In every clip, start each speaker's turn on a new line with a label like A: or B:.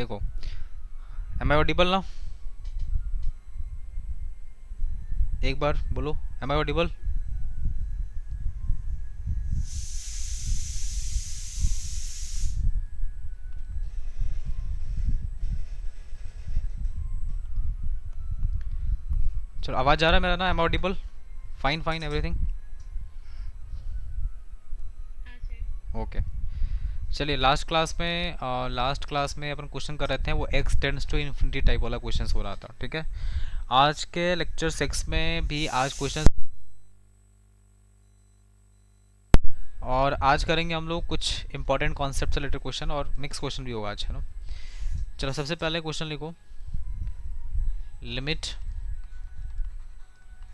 A: देखो, M I Audible ना? एक बार बोलो, एम आई ऑडिबल? चलो, आवाज़ जा रहा है मेरा ना? Am I audible? Fine fine everything okay. चलिए, लास्ट क्लास में अपन क्वेश्चन कर रहे थे, वो x tends to infinity type वाला क्वेश्चन हो रहा था, ठीक है। आज के लेक्चर 6 में भी आज क्वेश्चन, और आज करेंगे हम लोग कुछ इंपॉर्टेंट कॉन्सेप्ट से रिलेटेड क्वेश्चन, और मिक्स क्वेश्चन भी होगा आज, है ना। चलो, सबसे पहले क्वेश्चन लिखो, limit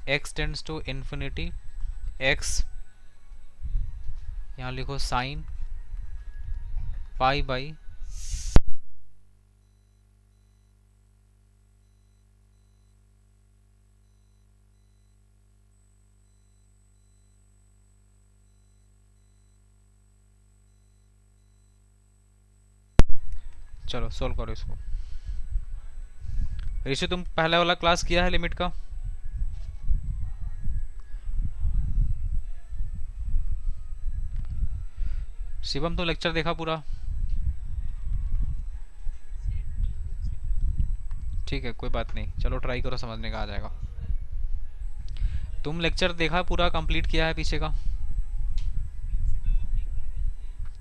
A: x tends to infinity, x, यहाँ लिखो साइन पाई बाई, चलो सोल्व करो इसको। ऋषि, तुम पहले वाला क्लास किया है लिमिट का? शिवम, तुम लेक्चर देखा पूरा? ठीक है, कोई बात नहीं, चलो ट्राई करो, समझने का आ जाएगा। तुम लेक्चर देखा पूरा, कंप्लीट किया है पीछे का?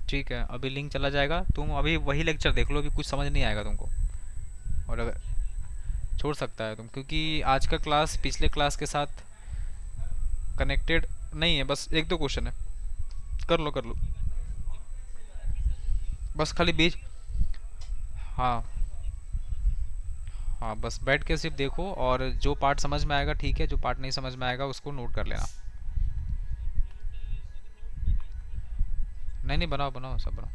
A: ठीक है, अभी लिंक चला जाएगा, तुम अभी वही लेक्चर देख लो, अभी कुछ समझ नहीं आएगा तुमको। और अगर छोड़ सकता है तुम, क्योंकि आज का क्लास पिछले क्लास के साथ कनेक्टेड नहीं है, बस एक दो क्वेश्चन है, कर लो कर लो, बस खाली बीच। हाँ हाँ, बस बैठ के सिर्फ देखो, और जो पार्ट समझ में आएगा ठीक है, जो पार्ट नहीं समझ में आएगा उसको नोट कर लेना। नहीं नहीं, बनाओ बनाओ, सब बनाओ,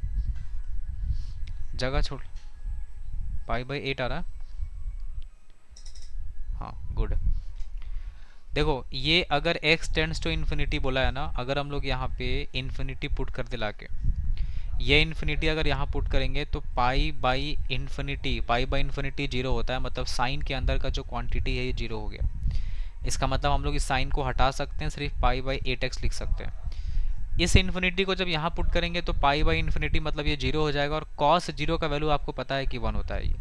A: जगह छोड़। पाई बाई 8 आ रहा है? हाँ, गुड। देखो, ये अगर x टेंड्स टू इन्फिनिटी बोला है ना, अगर हम लोग यहाँ पे इन्फिनिटी पुट कर दिला के, ये इन्फिनिटी अगर यहाँ पुट करेंगे तो पाई बाई इन्फिनिटी जीरो होता है, मतलब साइन के अंदर का जो क्वांटिटी है ये जीरो हो गया। इसका मतलब हम लोग इस साइन को हटा सकते हैं, सिर्फ पाई बाई 8x लिख सकते हैं। इस इन्फिनिटी को जब यहाँ पुट करेंगे तो पाई बाई इन्फिनिटी मतलब ये जीरो हो जाएगा, और कॉस जीरो का वैल्यू आपको पता है कि 1 होता है ये,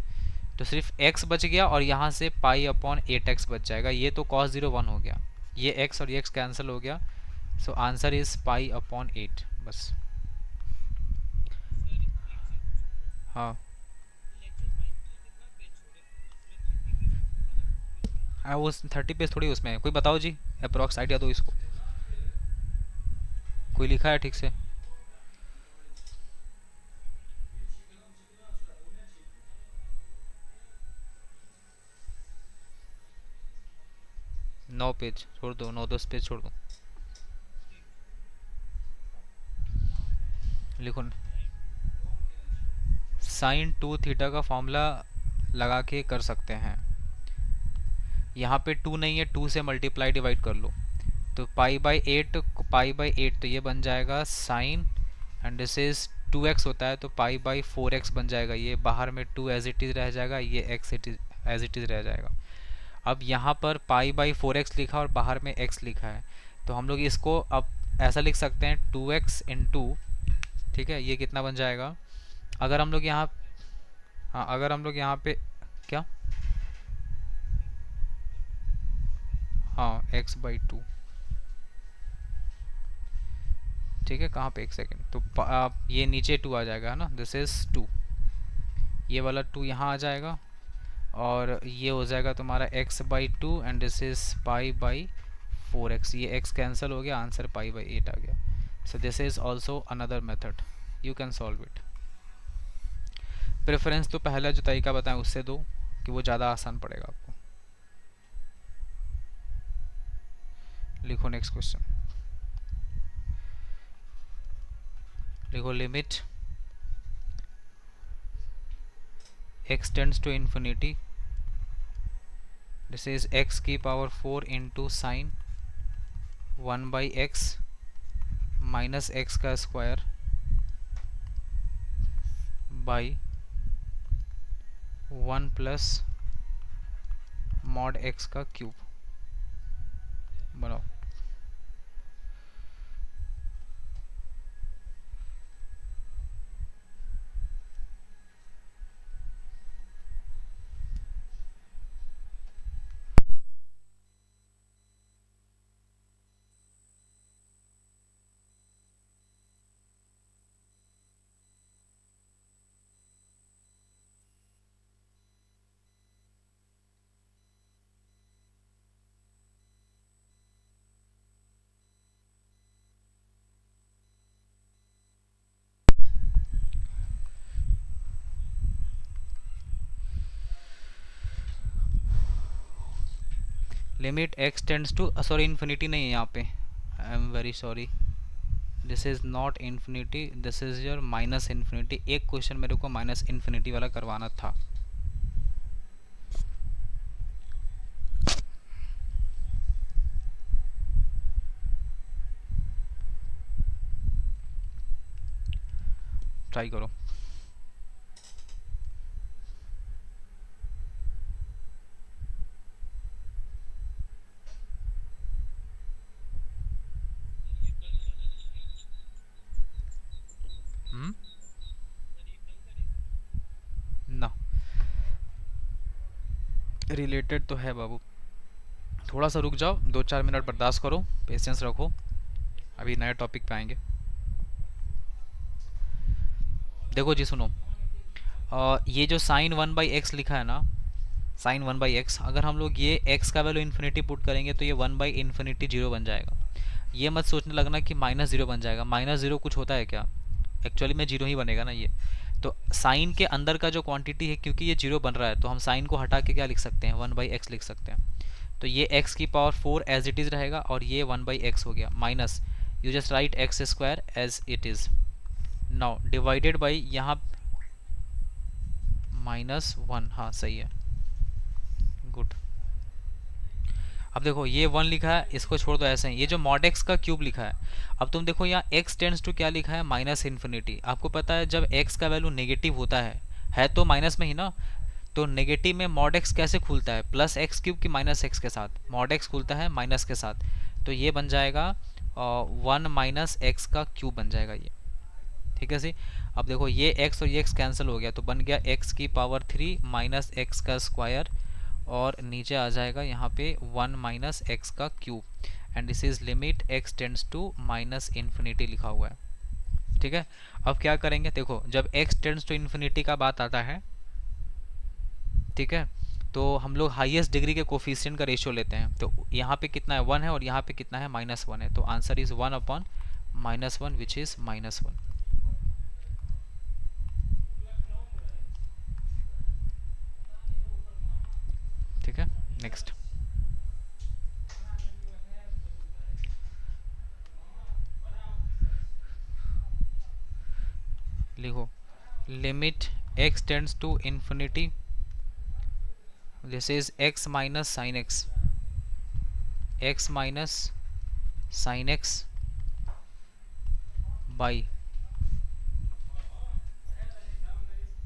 A: तो सिर्फ x बच गया, और यहाँ से पाई अपॉन 8x बच जाएगा, ये तो कॉस जीरो 1 हो गया, ये x और ये x कैंसिल हो गया, so answer is pi upon 8, बस। हाँ हाँ, वो 30 पेज थोड़ी उसमें है, कोई बताओ जी, अप्रोक्स आइडिया दो इसको, कोई लिखा है ठीक से? 9 पेज छोड़ दो, 9-10 पेज छोड़ दो, लिखो। साइन 2 थीटा का फॉर्मूला लगा के कर सकते हैं, यहाँ पे 2 नहीं है, 2 से मल्टीप्लाई डिवाइड कर लो, तो पाई बाई 8 तो ये बन जाएगा sign, and this is 2x होता है तो पाई बाई 4x बन जाएगा, ये बाहर में 2 एज इट इज़ रह जाएगा, ये x एज इट इज़ रह जाएगा। अब यहाँ पर पाई बाई 4x लिखा और बाहर में x लिखा है, तो हम लोग इसको अब ऐसा लिख सकते हैं 2x इंटू, ठीक है, ये कितना बन जाएगा, अगर हम लोग यहाँ, हाँ अगर हम लोग यहाँ पे, क्या, हाँ x/2, ठीक है, कहाँ पे, एक सेकेंड, तो ये नीचे 2 आ जाएगा, है ना, दिस इज 2, ये वाला 2 यहाँ आ जाएगा, और ये हो जाएगा तुम्हारा x/2, एंड दिस इज पाई/4x, ये x कैंसिल हो गया, आंसर पाई/8 आ गया। So this is also another method, you can solve it. Preference तो पहला जो तरीका बताएं उससे दो, कि वो ज़्यादा आसान पड़ेगा आपको। लिखो नेक्स्ट क्वेश्चन, लिखो limit x tends to infinity, this is x की power 4 into sine 1/x minus x का square by 1 plus mod x का क्यूब बनाओ। Limit x tends to, sorry infinity नहीं है यहाँ पे, I am very sorry, this is not infinity, this is your minus infinity. एक question मेरे को माइनस इन्फिनिटी वाला करवाना था। ट्राई करो। ना रिलेटेड तो है बाबू, थोड़ा सा रुक जाओ, 2-4 मिनट बर्दाश्त करो, पेशेंस रखो, अभी नए टॉपिक पे आएंगे। देखो जी सुनो, ये जो साइन 1/x लिखा है ना, साइन 1/x, अगर हम लोग ये x का वैल्यू इन्फिनिटी पुट करेंगे तो ये 1/इन्फिनिटी 0 बन जाएगा। ये मत सोचने लगना कि -0 बन जाएगा, -0 कुछ होता है क्या, एक्चुअली में 0 ही बनेगा ना ये। तो साइन के अंदर का जो क्वांटिटी है, क्योंकि ये 0 बन रहा है तो हम साइन को हटा के क्या लिख सकते हैं, 1/x लिख सकते हैं। तो ये x की पावर 4 एज इट इज़ रहेगा और ये 1/x हो गया, minus you just write x square as it is. Now divided by यहाँ -1, हाँ सही है, गुड। अब देखो ये 1 लिखा है, इसको छोड़ दो ऐसे ही, ये जो मॉड एक्स का क्यूब लिखा है, अब तुम देखो यहाँ x टेंड्स टू क्या लिखा है, माइनस इन्फिनिटी। आपको पता है जब x का वैल्यू नेगेटिव होता है तो माइनस में ही ना, तो नेगेटिव में मॉड एक्स कैसे खुलता है, प्लस एक्स क्यूब की माइनस एक्स के साथ, मॉड एक्स खुलता है माइनस के साथ, तो ये बन जाएगा 1 माइनस एक्स का क्यूब बन जाएगा ये, ठीक है जी। अब देखो ये x और ये x कैंसिल हो गया तो बन गया x की पावर 3 माइनस एक्स का स्क्वायर, और नीचे आ जाएगा यहाँ पे 1 माइनस एक्स का cube, and this is limit x tends to minus infinity लिखा हुआ है, ठीक है। अब क्या करेंगे, देखो जब x टेंड्स टू इन्फिनिटी का बात आता है, ठीक है, तो हम लोग हाईएस्ट डिग्री के कोफिशिएंट का रेशियो लेते हैं। तो यहाँ पे कितना है, 1 है, और यहाँ पे कितना है, -1 है, तो आंसर इज 1/-1 विच इज -1। ठीक है, नेक्स्ट लिखो, limit x tends to infinity, this is x minus sine x, x minus sine x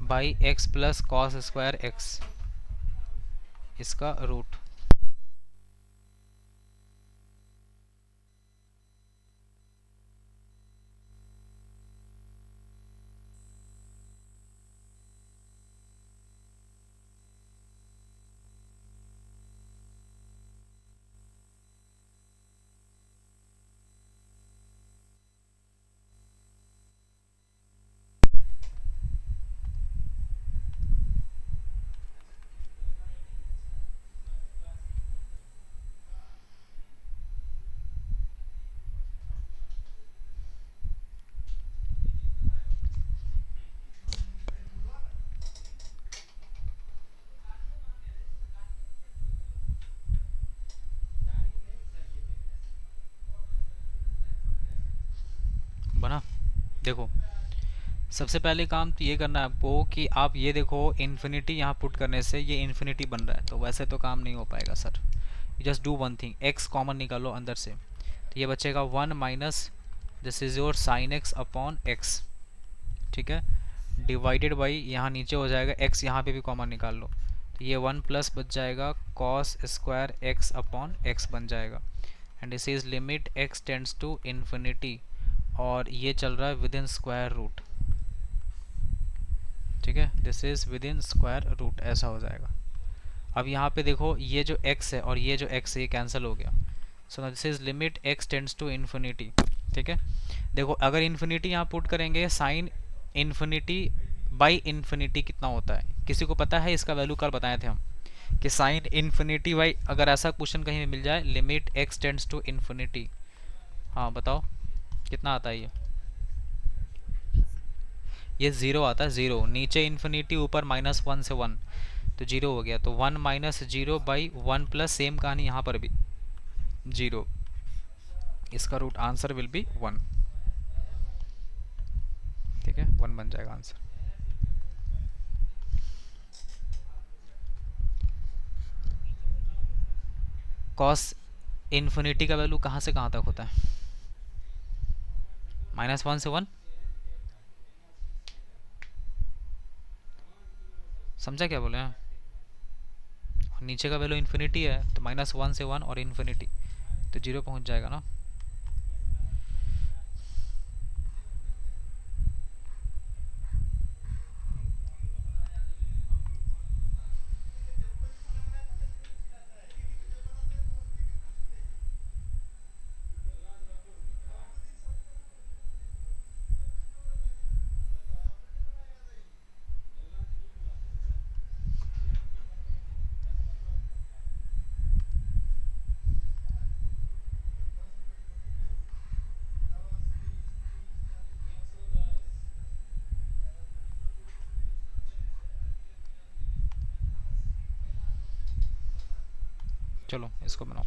A: by x plus cos square x, इसका रूट। बना, देखो सबसे पहले काम तो ये करना है आपको कि आप ये देखो इन्फिनिटी यहाँ पुट करने से ये इन्फिनिटी बन रहा है, तो वैसे तो काम नहीं हो पाएगा sir. You just do one thing, x common निकालो अंदर से, तो ये बचेगा 1 minus this is your sine x upon x, ठीक है। डिवाइडेड बाई यहाँ नीचे हो जाएगा x, यहाँ पे भी कॉमन निकाल लो तो ये 1 प्लस बच जाएगा cos square x upon x बन जाएगा। And this is limit x tends to infinity, और ये चल रहा है विद इन स्क्वायर रूट। ठीक है, this is within square root, ऐसा हो जाएगा। अब यहाँ पे देखो ये जो x है और ये जो x है ये कैंसिल हो गया। So this is limit x tends to infinity. ठीक है, देखो अगर इन्फिनिटी यहाँ पुट करेंगे साइन इन्फिनिटी बाई इन्फिनिटी कितना होता है, किसी को पता है? इसका वैल्यू कल बताए थे हम कि साइन इन्फिनिटी बाई, अगर ऐसा क्वेश्चन कहीं मिल जाए, limit x tends to infinity, हाँ बताओ कितना आता है ये ज़ीरो आता है, ज़ीरो। नीचे इन्फिनिटी, ऊपर -1 से 1, तो जीरो हो गया। तो 1 minus zero by 1 plus, same कहानी यहाँ पर भी जीरो। इसका रूट आंसर विल बी 1। ठीक है, 1 बन जाएगा आंसर। कॉस इन्फिनिटी का वैल्यू कहाँ से कहाँ तक होता है? -1 से 1, समझा क्या बोले हैं? और नीचे का वैल्यू इन्फिनिटी है तो -1 से 1 और इन्फिनिटी, तो जीरो पहुंच जाएगा ना। चलो इसको बनाओ।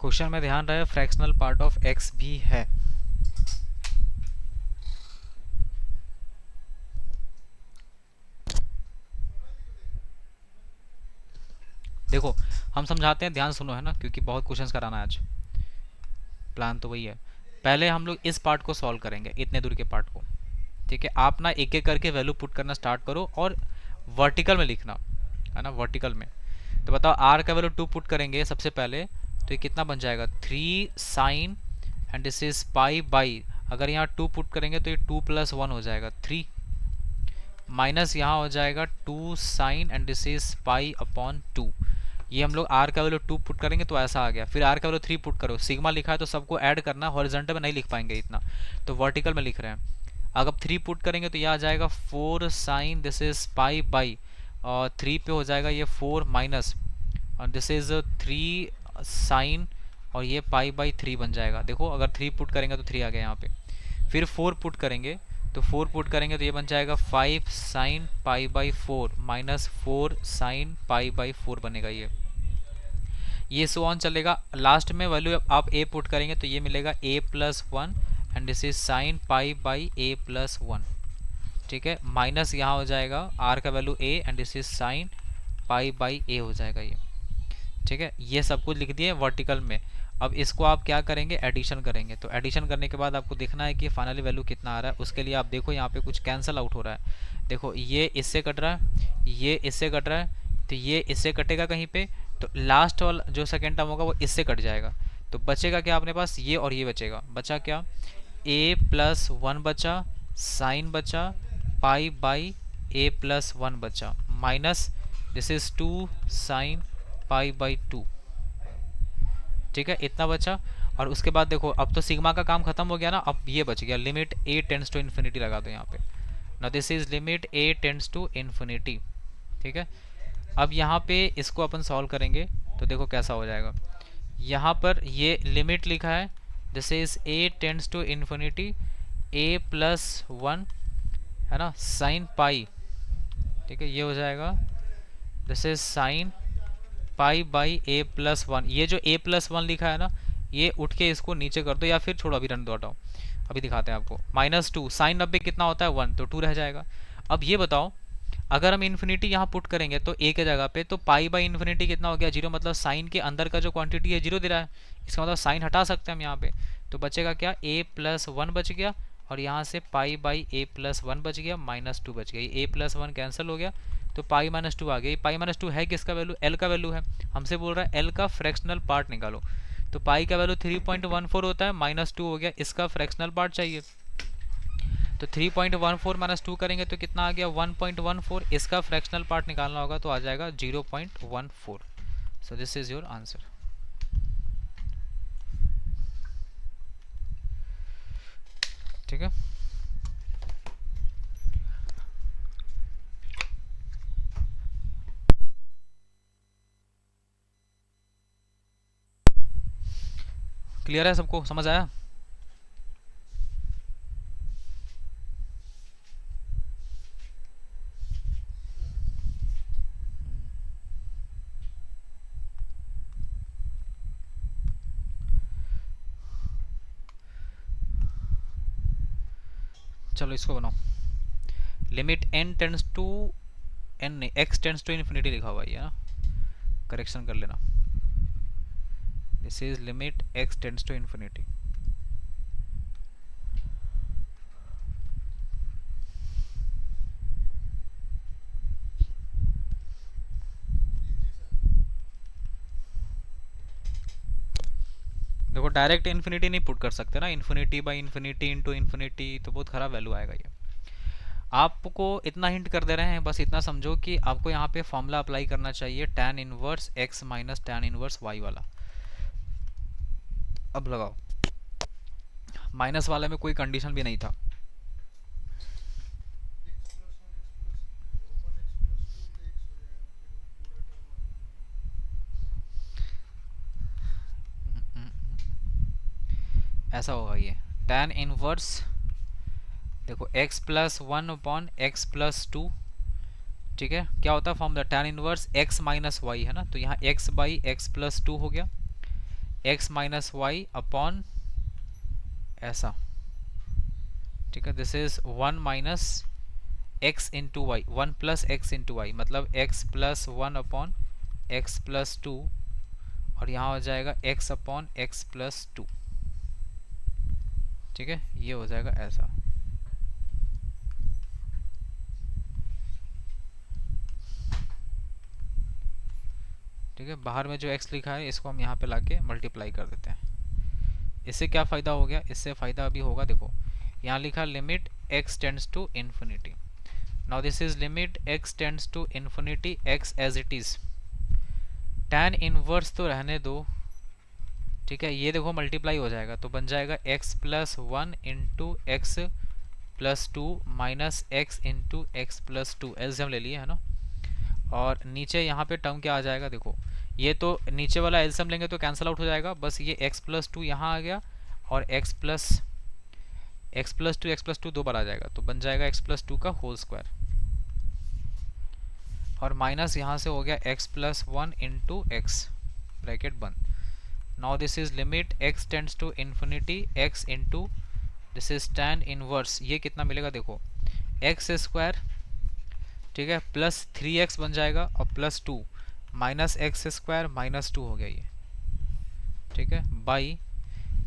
A: क्वेश्चन में ध्यान रहे फ्रैक्शनल पार्ट ऑफ x भी है। देखो हम समझाते हैं, ध्यान सुनो है ना, क्योंकि बहुत क्वेश्चंस कराना है आज, प्लान तो वही है। पहले हम लोग इस पार्ट को सॉल्व करेंगे, इतने दूर के पार्ट को। ठीक है, आप ना एक एक करके वैल्यू पुट करना स्टार्ट करो और वर्टिकल में लिखना है ना, वर्टिकल में। तो बताओ r का वैल्यू 2 पुट करेंगे सबसे पहले, तो ये कितना बन जाएगा 3 sine and this is pi by, अगर यहाँ 2 पुट करेंगे तो ये 2 + 1 हो जाएगा 3, माइनस यहाँ हो जाएगा 2 sine and this is pi upon 2। ये हम लोग r का वैल्यू 2 पुट करेंगे तो ऐसा आ गया। फिर r का वैल्यू 3 पुट करो, सिग्मा लिखा है तो सबको ऐड करना, हॉरिजॉन्टल में नहीं लिख पाएंगे इतना, तो वर्टिकल में लिख रहे हैं। अगर 3 पुट करेंगे तो यह आ जाएगा 4 sine this is pi by, और 3 पे हो जाएगा ये 4 माइनस, और दिस इज 3 साइन, और ये पाई बाई 3 बन जाएगा। देखो अगर 3 पुट करेंगे तो 3 आ गया यहाँ पे। फिर 4 पुट करेंगे, तो 4 पुट करेंगे तो ये बन जाएगा 5 sign pi by 4 minus 4 sign pi by 4 बनेगा ये सो ऑन चलेगा। लास्ट में वैल्यू आप a पुट करेंगे तो ये मिलेगा a+1 and this is sine pi by a+1। ठीक है, माइनस यहाँ हो जाएगा r का value a and this is sine pi by a हो जाएगा ये। ठीक है, ये सब कुछ लिख दिए वर्टिकल में। अब इसको आप क्या करेंगे, एडिशन करेंगे। तो एडिशन करने के बाद आपको देखना है कि फाइनली वैल्यू कितना आ रहा है। उसके लिए आप देखो यहाँ पे कुछ कैंसिल आउट हो रहा है। देखो ये इससे कट रहा है, ये इससे कट रहा है, तो ये इससे कटेगा कहीं पे, तो लास्ट वाला जो सेकेंड टर्म होगा वो इससे कट जाएगा। तो बचेगा क्या अपने पास, ये और ये बचेगा। बचा क्या, a+1 बचा, साइन बचा, पाई बाई a+1 बचा, minus this is 2 sign pi by 2। ठीक है, इतना बचा। और उसके बाद देखो अब तो सिग्मा का काम खत्म हो गया ना, अब ये बच गया limit a tends to infinity लगा दो यहाँ पे ना, this is limit a tends to infinity. ठीक है, अब यहाँ पे इसको अपन सॉल्व करेंगे तो देखो कैसा हो जाएगा। यहाँ पर ये लिमिट लिखा है, this is a tends to infinity a+1 है ना, साइन पाई। ठीक है, ये हो जाएगा this is sine pi by A plus one, ये जो ए प्लस वन लिखा है ना, ये उठ के इसको नीचे कर दो, या फिर छोड़ो अभी रहने दो, हटाओ, अभी दिखाते हैं आपको। -2 साइन 90 कितना होता है 1, तो 2 रह जाएगा। अब ये बताओ, अगर हम इन्फिनिटी यहाँ पुट करेंगे तो ए के जगह पे, तो पाई बाई इन्फिनिटी कितना हो गया 0, मतलब साइन के अंदर का जो क्वांटिटी है 0 दे रहा है, इसका मतलब साइन हटा सकते हैं हम यहाँ पे। तो बचेगा क्या, ए प्लस वन बच गया, और यहाँ से pi by A plus one बच गया, -2 बच गया, ए प्लस वन कैंसिल हो गया, तो पाई -2 आ गया। पाई -2 है किसका वैल्यू, एल का वैल्यू है, हमसे बोल रहा है एल का फ्रैक्शनल पार्ट निकालो। तो पाई का वैल्यू 3.14 होता है, -2 हो गया, इसका फ्रैक्शनल पार्ट चाहिए। तो 3.14 -2 करेंगे तो कितना आ गया 1.14, इसका फ्रैक्शनल पार्ट निकालना होगा तो आ जाएगा 0.14। सो दिस इज योर आंसर। ठीक है, क्लियर है सबको, समझ आया? चलो इसको बनाओ। Limit n tends to n नहीं, x टेंड्स टू इन्फिनिटी लिखा हुआ है ये ना, करेक्शन कर लेना। This is limit x tends to infinity. देखो डायरेक्ट इन्फिनिटी नहीं पुट कर सकते ना, infinity by infinity into infinity तो बहुत खराब वैल्यू आएगा ये। आपको इतना हिंट कर दे रहे हैं, बस इतना समझो कि आपको यहाँ पे फॉर्मूला अप्लाई करना चाहिए tan inverse x minus tan inverse y वाला। अब लगाओ, माइनस वाले में कोई कंडीशन भी नहीं था। ऐसा होगा ये tan इनवर्स, देखो x plus one upon x plus two, ठीक है, क्या होता है formula tan inverse x minus y है ना, तो यहाँ x by x plus two हो गया, x माइनस वाई अपॉन ऐसा, ठीक है, this is 1 minus x into y, 1 plus x into y, मतलब x plus one upon x plus two, और यहाँ हो जाएगा x upon x plus two. ठीक है, ये हो जाएगा ऐसा। ठीक है, बाहर में जो x लिखा है इसको हम यहाँ पे लाके मल्टीप्लाई कर देते हैं। इससे क्या फ़ायदा हो गया, इससे फ़ायदा अभी होगा, देखो यहाँ लिखा limit x tends to infinity. Now this is limit x tends to infinity x as it is. tan inverse तो रहने दो, ठीक है, ये देखो मल्टीप्लाई हो जाएगा तो बन जाएगा x plus one into x plus to minus x into x plus to, LCM ले लिए है ना। और नीचे यहाँ पे टर्म क्या आ जाएगा, देखो ये तो नीचे वाला एलसीएम लेंगे तो कैंसिल आउट हो जाएगा, बस ये x प्लस टू यहाँ आ गया, और x प्लस टू दो बार आ जाएगा तो बन जाएगा x प्लस टू का होल स्क्वायर, और माइनस यहाँ से हो गया x plus one into x, bracket बंद। Now this is limit x tends to infinity x into this is tan inverse, ये कितना मिलेगा देखो एक्स स्क्वायर, ठीक है, प्लस 3x बन जाएगा, और plus two minus x square minus two हो गया ये, ठीक है, बाई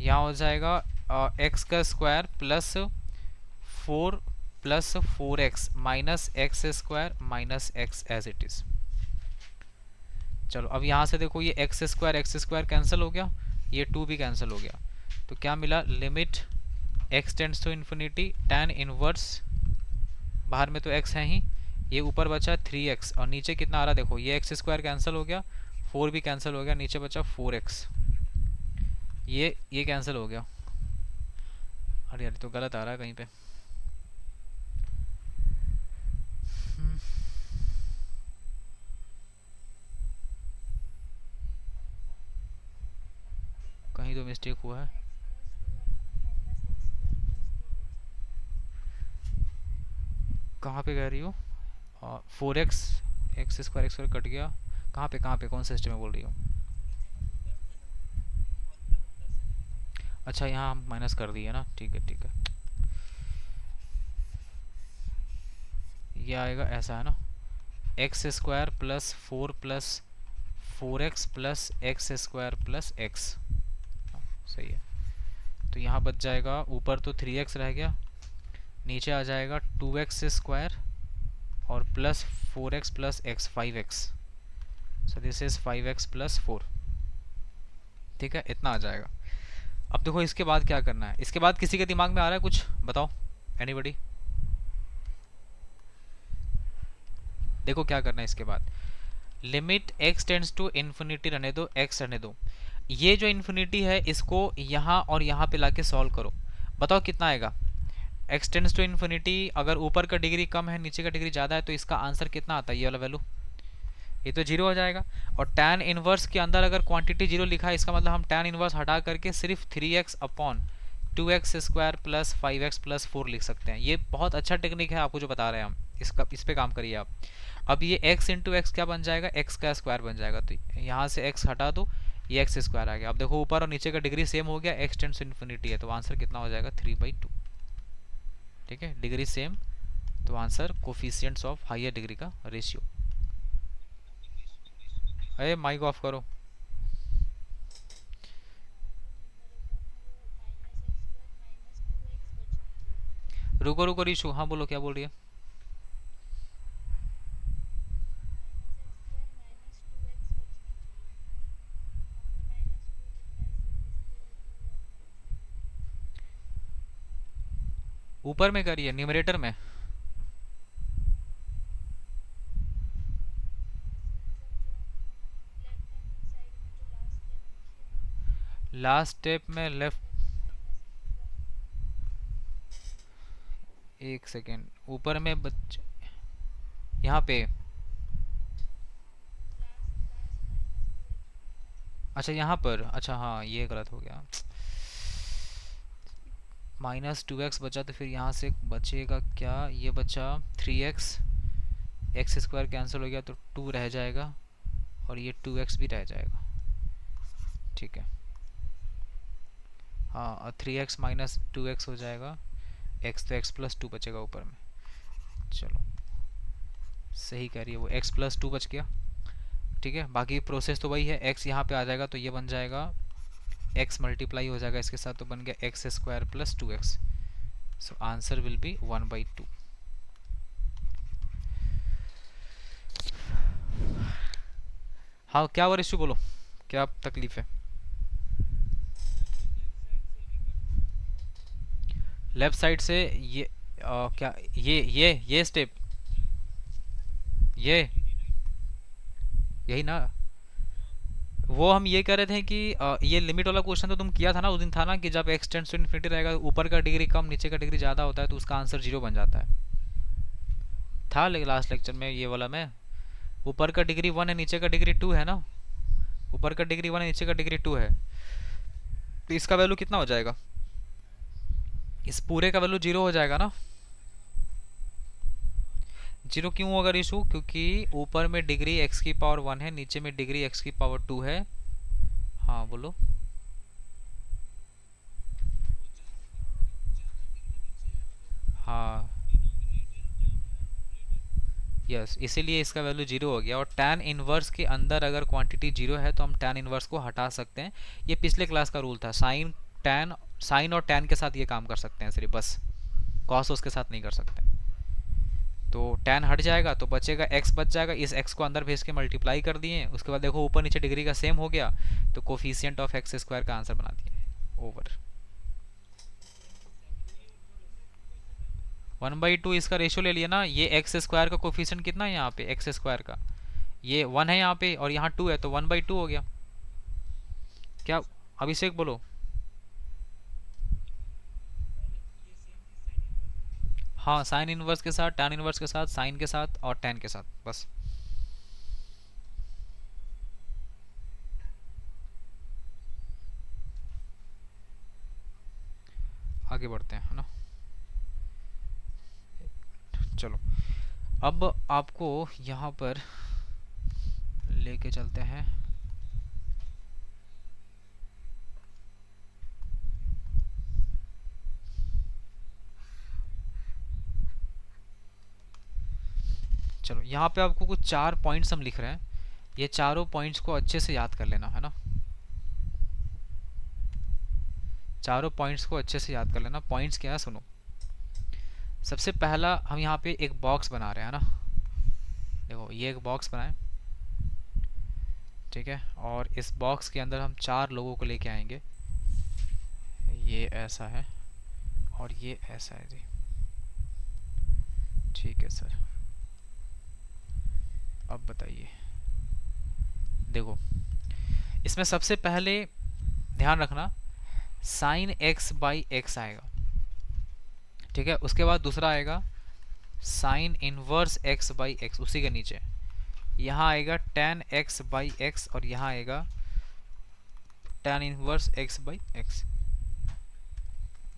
A: यहाँ हो जाएगा x का square plus 4 plus 4x minus x square minus x as it is. चलो अब यहाँ से देखो ये एक्स स्क्वायर कैंसिल हो गया, ये 2 भी कैंसिल हो गया, तो क्या मिला, limit x tends to infinity tan inverse, बाहर में तो x है ही, ये ऊपर बचा 3x, और नीचे कितना आ रहा देखो, ये एक्स स्क्वायर कैंसिल हो गया, 4 भी कैंसिल हो गया, नीचे बचा 4x, ये कैंसिल हो गया। अरे यार तो गलत आ रहा है कहीं पे, कहीं तो मिस्टेक हुआ है। कहाँ पे कह रही हो, 4x, एक्स स्क्वायर कट गया, कहाँ पे कौन से स्टेप में बोल रही हो? अच्छा, यहाँ हम माइनस कर दिए ना, ठीक है ठीक है। ये आएगा ऐसा है ना, x square plus 4 plus x square plus x. सही है। तो यहाँ बच जाएगा, ऊपर तो 3x रह गया, नीचे आ जाएगा 2x स्क्वायर और plus 4x plus x 5x। So this is 5x plus 4। ठीक है, इतना आ जाएगा। अब देखो इसके बाद क्या करना है, इसके बाद किसी के दिमाग में आ रहा है कुछ, बताओ एनीबडी। देखो क्या करना है इसके बाद, limit x tends to infinity रहने दो, x रहने दो। ये जो इन्फिनिटी है इसको यहाँ और यहाँ पे लाके सॉल्व करो, बताओ कितना आएगा। x टेंड्स टू इन्फिनिटी, अगर ऊपर का डिग्री कम है नीचे का डिग्री ज़्यादा है तो इसका आंसर कितना आता है, ये वाला वैल्यू, ये तो जीरो हो जाएगा। और tan इनवर्स के अंदर अगर क्वांटिटी जीरो लिखा है, इसका मतलब हम tan इनवर्स हटा करके सिर्फ 3x upon 2x square plus 5x plus 4 लिख सकते हैं। ये बहुत अच्छा टेक्निक है आपको जो बता रहे हैं हम, इसका इस पे काम करिए आप। अब ये x इंटू एक्स क्या बन जाएगा, x का स्क्वायर बन जाएगा, तो यहाँ से x हटा दो, ये एक्स स्क्वायर आ गया। अब देखो ऊपर और नीचे का डिग्री सेम हो गया, x टेंड्स टू इन्फिनिटी है तो आंसर कितना हो जाएगा, 3/2। ठीक है, डिग्री सेम तो answer coefficients of higher degree का रेशियो। अरे माइक ऑफ करो। रुको रुको रिशु, हाँ बोलो क्या बोल रही है। ऊपर में करिए, न्यूमरेटर में। लास्ट स्टेप में लेफ्ट, एक सेकेंड, ऊपर में यहाँ पे, अच्छा यहाँ पर, अच्छा हाँ ये गलत हो गया, -2x बचा तो फिर यहाँ से बचेगा क्या, ये बचा 3x, एक्स स्क्वायर कैंसिल हो गया तो 2 रह जाएगा और ये 2x भी रह जाएगा। ठीक है, हाँ, और 3x माइनस 2x हो जाएगा, x तो x प्लस 2 बचेगा ऊपर में। चलो सही कह रही है वो, x प्लस 2 बच गया। ठीक है, बाकी प्रोसेस तो वही है, x यहाँ पे आ जाएगा तो ये बन जाएगा, x मल्टीप्लाई हो जाएगा इसके साथ तो बन गया x square plus 2x। So answer will be 1/2। हाँ क्या वो इशू बोलो, क्या तकलीफ है। लेफ्ट साइड से ये क्या, ये स्टेप, ये यही ना। वो हम ये कह रहे थे कि ये लिमिट वाला क्वेश्चन तो तुम किया था ना उस दिन, था ना कि जब x टेंड्स टू इन्फिनिटी रहेगा, ऊपर का डिग्री कम नीचे का डिग्री ज़्यादा होता है तो उसका आंसर जीरो बन जाता है। था लेकिन लास्ट लेक्चर में ये वाला में, ऊपर का डिग्री 1 है नीचे का डिग्री 2 है ना, ऊपर का डिग्री 1 है नीचे का डिग्री 2 है, तो इसका वैल्यू कितना हो जाएगा, इस पूरे का वैल्यू जीरो हो जाएगा ना। जीरो क्यों होगा इशू, क्योंकि ऊपर में डिग्री x की पावर 1 है, नीचे में डिग्री x की पावर 2 है। हाँ बोलो। हाँ यस, इसीलिए इसका वैल्यू जीरो हो गया। और tan इनवर्स के अंदर अगर क्वांटिटी जीरो है तो हम tan इनवर्स को हटा सकते हैं, ये पिछले क्लास का रूल था। साइन और tan के साथ ये काम कर सकते हैं सिर्फ, बस कॉस उसके साथ नहीं कर सकते। तो tan हट जाएगा तो बचेगा x, बच जाएगा, इस x को अंदर भेज के मल्टीप्लाई कर दिए, उसके बाद देखो ऊपर नीचे डिग्री का सेम हो गया तो कोफिशिएंट ऑफ एक्स स्क्वायर का आंसर बना दिए, ओवर। 1/2 इसका रेशियो ले लिया ना, ये एक्स स्क्वायर का कोफिशिएंट कितना है यहाँ पे, एक्स स्क्वायर का ये 1 है यहाँ पे और यहाँ 2 है तो 1/2 हो गया। क्या अभिषेक बोलो। हाँ साइन इनवर्स के साथ, tan इनवर्स के साथ, साइन के साथ और tan के साथ, बस। आगे बढ़ते हैं है ना। चलो अब आपको यहाँ पर लेके चलते हैं। चलो यहाँ पे आपको कुछ 4 पॉइंट्स हम लिख रहे हैं, ये चारों पॉइंट्स को अच्छे से याद कर लेना है ना, चारों पॉइंट्स को अच्छे से याद कर लेना। पॉइंट्स क्या है सुनो। सबसे पहला हम यहाँ पे एक बॉक्स बना रहे हैं ना, देखो ये एक बॉक्स बनाए, ठीक है, और इस बॉक्स के अंदर हम 4 लोगों को लेके आएंगे। ये ऐसा है और ये ऐसा है जी, ठीक है सर। अब बताइए, देखो इसमें सबसे पहले ध्यान रखना साइन एक्स बाई एक्स आएगा, ठीक है। उसके बाद दूसरा आएगा sine inverse x by x, उसी के नीचे यहाँ आएगा टेन एक्स बाई एक्स, और यहाँ आएगा tan inverse x by x.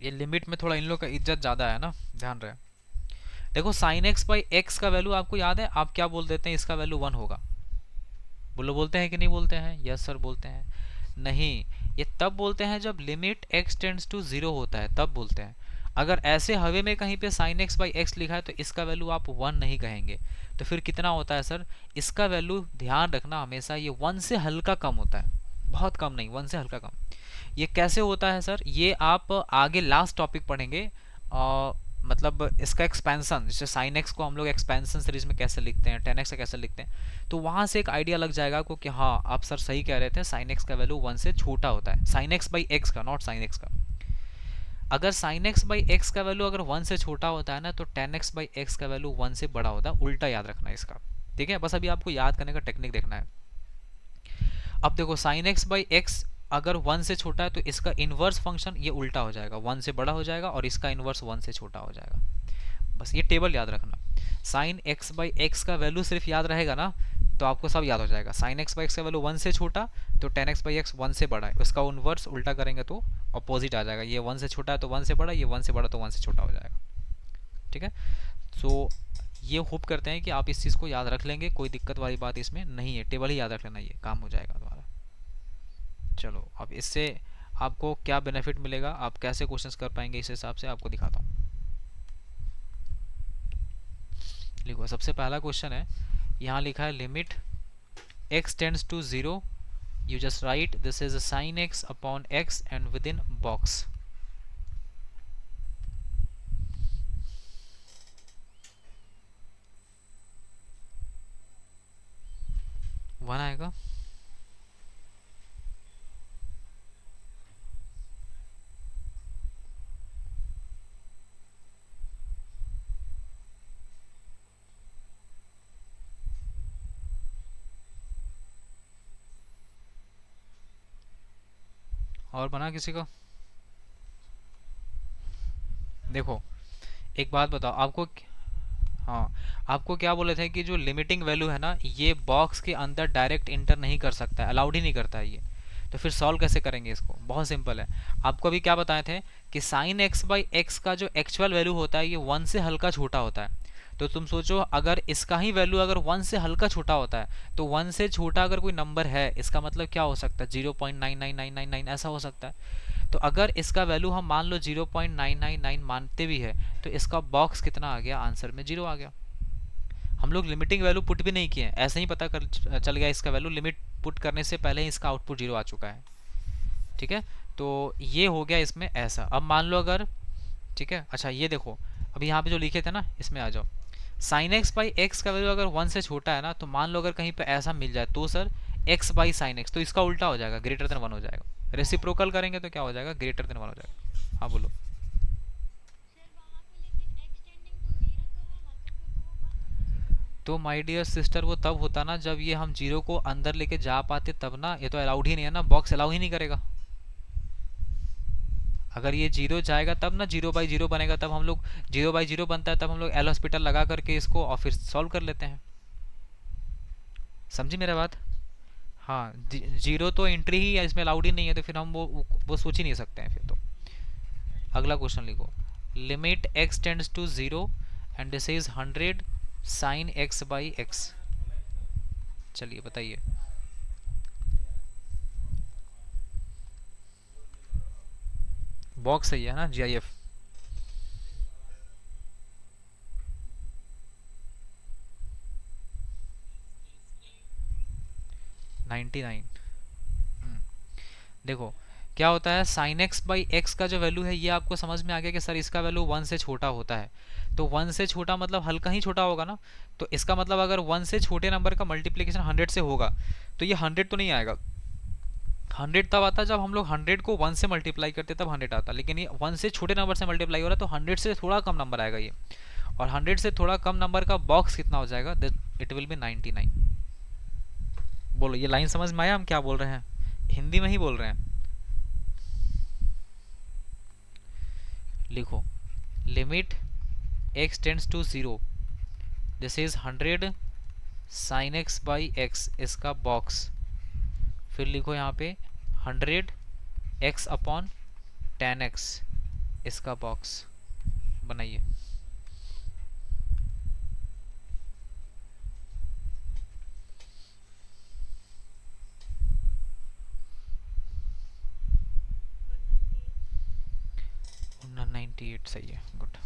A: ये लिमिट में थोड़ा इन लोग का इज्जत ज़्यादा है ना, ध्यान रहे। देखो साइन एक्स बाई एक्स का वैल्यू आपको याद है, आप क्या बोल देते हैं, इसका वैल्यू 1 होगा। बोलो, बोलते हैं कि नहीं बोलते हैं? यस सर बोलते हैं। नहीं, ये तब बोलते हैं जब लिमिट x टेंड्स टू 0 होता है, तब बोलते हैं। अगर ऐसे हवे में कहीं पे sin x बाई एक्स लिखा है तो इसका वैल्यू आप 1 नहीं कहेंगे। तो फिर कितना होता है सर? इसका वैल्यू ध्यान रखना हमेशा ये 1 से हल्का कम होता है, बहुत कम नहीं, 1 से हल्का कम। ये कैसे होता है सर? ये आप आगे लास्ट टॉपिक पढ़ेंगे, मतलब इसका एक्सपेंशन, जैसे साइन एक्स को हम लोग एक्सपेंशन सीरीज में कैसे लिखते हैं, टेन एक्स का कैसे लिखते हैं, तो वहां से एक आइडिया लग जाएगा आपको कि हाँ आप सर सही कह रहे थे, साइन एक्स का वैल्यू 1 से छोटा होता है, साइन एक्स बाई एक्स का, नॉट साइन एक्स का। अगर साइन एक्स बाई एक्स का वैल्यू अगर 1 से छोटा होता है ना, तो टेन एक्स बाई एक्स का वैल्यू 1 से बड़ा होता है, उल्टा याद रखना है इसका, ठीक है। बस अभी आपको याद करने का टेक्निक देखना है। अब देखो साइन एक्स बाई एक्स अगर 1 से छोटा है तो इसका इनवर्स फंक्शन ये उल्टा हो जाएगा, 1 से बड़ा हो जाएगा, और इसका इनवर्स 1 से छोटा हो जाएगा। बस ये टेबल याद रखना। साइन एक्स बाई एक्स का वैल्यू सिर्फ याद रहेगा ना, तो आपको सब याद हो जाएगा। साइन एक्स बाई एक्स का वैल्यू 1 से छोटा, तो टेन एक्स बाई एक्स 1 से बड़ा है, उसका इनवर्स उल्टा करेंगे तो अपोजिट आ जाएगा। ये 1 से छोटा है तो 1 से बड़ा, ये 1 से बड़ा तो 1 से छोटा हो जाएगा, ठीक है। सो ये होप करते हैं कि आप इस चीज़ को याद रख लेंगे, कोई दिक्कत वाली बात इसमें नहीं है, टेबल ही याद रख लेना, ये काम हो जाएगा तुम्हारा। चलो अब इससे आपको क्या बेनिफिट मिलेगा, आप कैसे क्वेश्चंस कर पाएंगे, इस हिसाब से आपको दिखाता हूँ। लिखो, सबसे पहला क्वेश्चन है, यहाँ लिखा है limit x tends to 0, you just write this is a sin x upon x and within box। One आएगा। और बना किसी को? देखो एक बात बताओ आपको, हाँ आपको क्या बोले थे कि जो लिमिटिंग वैल्यू है ना, ये बॉक्स के अंदर डायरेक्ट इंटर नहीं कर सकता है, अलाउड ही नहीं करता है ये। तो फिर सॉल्व कैसे करेंगे इसको? बहुत सिंपल है। आपको अभी क्या बताए थे कि साइन एक्स बाई एक्स का जो एक्चुअल वैल्यू होता है ये 1 से हल्का छोटा होता है। तो तुम सोचो अगर इसका ही वैल्यू अगर 1 से हल्का छोटा होता है, तो 1 से छोटा अगर कोई नंबर है, इसका मतलब क्या हो सकता है? 0.99999 ऐसा हो सकता है। तो अगर इसका वैल्यू हम मान लो 0.999 मानते भी है, तो इसका बॉक्स कितना आ गया? आंसर में 0 आ गया। हम लोग लिमिटिंग वैल्यू पुट भी नहीं किए, ऐसे ही पता कर चल गया इसका वैल्यू, लिमिट पुट करने से पहले ही इसका आउटपुट 0 आ चुका है, ठीक है। तो ये हो गया इसमें ऐसा। अब मान लो अगर, ठीक है, अच्छा ये देखो अभी यहाँ पे जो लिखे थे ना, इसमें आ जाओ। साइन एक्स बाई एक्स का वैल्यू अगर 1 से छोटा है ना, तो मान लो अगर कहीं पे ऐसा मिल जाए तो sir x by sine x, तो इसका उल्टा हो जाएगा, ग्रेटर देन 1 हो जाएगा। रेसिप्रोकल करेंगे तो क्या हो जाएगा? ग्रेटर देन 1 हो जाएगा। हाँ बोलो। तो माय डियर सिस्टर वो तब होता ना जब ये हम 0 को अंदर लेके जा पाते तब ना, ये तो अलाउड ही नहीं है ना, बॉक्स अलाउ ही नहीं करेगा। अगर ये 0 जाएगा तब ना 0/0 बनेगा, तब हम लोग 0/0 बनता है, तब हम लोग एल हॉस्पिटल लगा करके इसको और फिर सॉल्व कर लेते हैं। समझी मेरा बात? हाँ, 0 तो एंट्री ही है इसमें, अलाउड ही नहीं है, तो फिर हम वो सोच ही नहीं सकते हैं फिर तो। अगला क्वेश्चन लिखो, limit x tends to 0 and this is 100 sine x by x. चलिए बताइए। बॉक्स सही है ना, GIF। 99। देखो क्या होता है, साइन एक्स बाई एक्स का जो वैल्यू है ये आपको समझ में आ गया कि सर इसका वैल्यू 1 से छोटा होता है। तो 1 से छोटा मतलब हल्का ही छोटा होगा ना। तो इसका मतलब अगर 1 से छोटे नंबर का मल्टीप्लिकेशन 100 से होगा तो ये 100 तो नहीं आएगा। 100 तब आता जब हम लोग 100 को 1 से मल्टीप्लाई करते तब 100 आता, लेकिन ये 1 से छोटे नंबर से मल्टीप्लाई हो रहा है तो 100 से थोड़ा कम नंबर आएगा ये। और 100 से थोड़ा कम नंबर का बॉक्स कितना हो जाएगा, इट विल बी 99। बोलो ये लाइन समझ में आया हम क्या बोल रहे हैं, हिंदी में ही बोल रहे हैं। लिखो limit x tends to 0, this is 100 sine x by x इसका बॉक्स। फिर लिखो यहाँ पे 100 एक्स अपॉन टेन एक्स इसका बॉक्स। बनाइए। ना 98 सही है, गुड।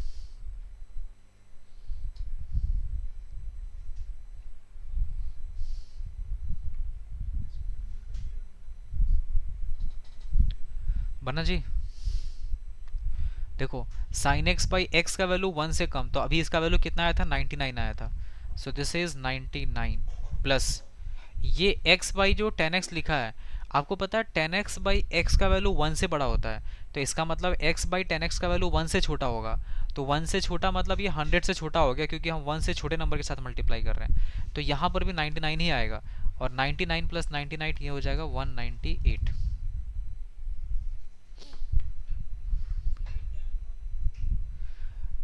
A: बना जी। देखो साइन एक्स बाई एक्स का वैल्यू 1 से कम, तो अभी इसका वैल्यू कितना आया था, 99 आया था। सो दिस इज 99 प्लस ये x बाई जो 10x लिखा है, आपको पता है 10x बाई एक्स का वैल्यू 1 से बड़ा होता है। तो इसका मतलब x बाई 10x का वैल्यू 1 से छोटा होगा। तो 1 से छोटा मतलब ये 100 से छोटा हो गया, क्योंकि हम 1 से छोटे नंबर के साथ मल्टीप्लाई कर रहे हैं। तो यहाँ पर भी 99 ही आएगा, और 99 प्लस 99 ये हो जाएगा 198।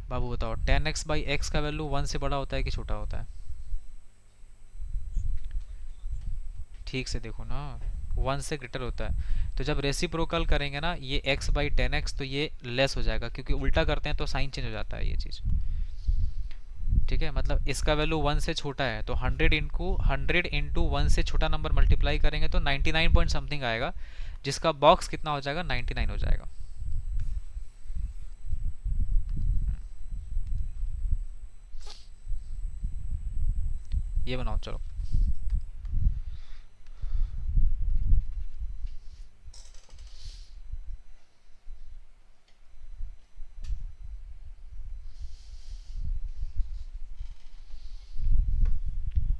A: बाबू बताओ 10x बाई एक्स का वैल्यू 1 से बड़ा होता है कि छोटा होता है? ठीक से देखो ना, 1 से ग्रेटर होता है। तो जब रेसिप्रोकल करेंगे ना ये x बाई 10x, तो ये लेस हो जाएगा, क्योंकि उल्टा करते हैं तो साइन चेंज हो जाता है ये चीज़। ठीक है, मतलब इसका वैल्यू 1 से छोटा है तो 100 इंटू 1 से छोटा नंबर मल्टीप्लाई करेंगे तो 99 पॉइंट समथिंग आएगा, जिसका बॉक्स कितना हो जाएगा, 99 हो जाएगा। ये बनाओ चलो।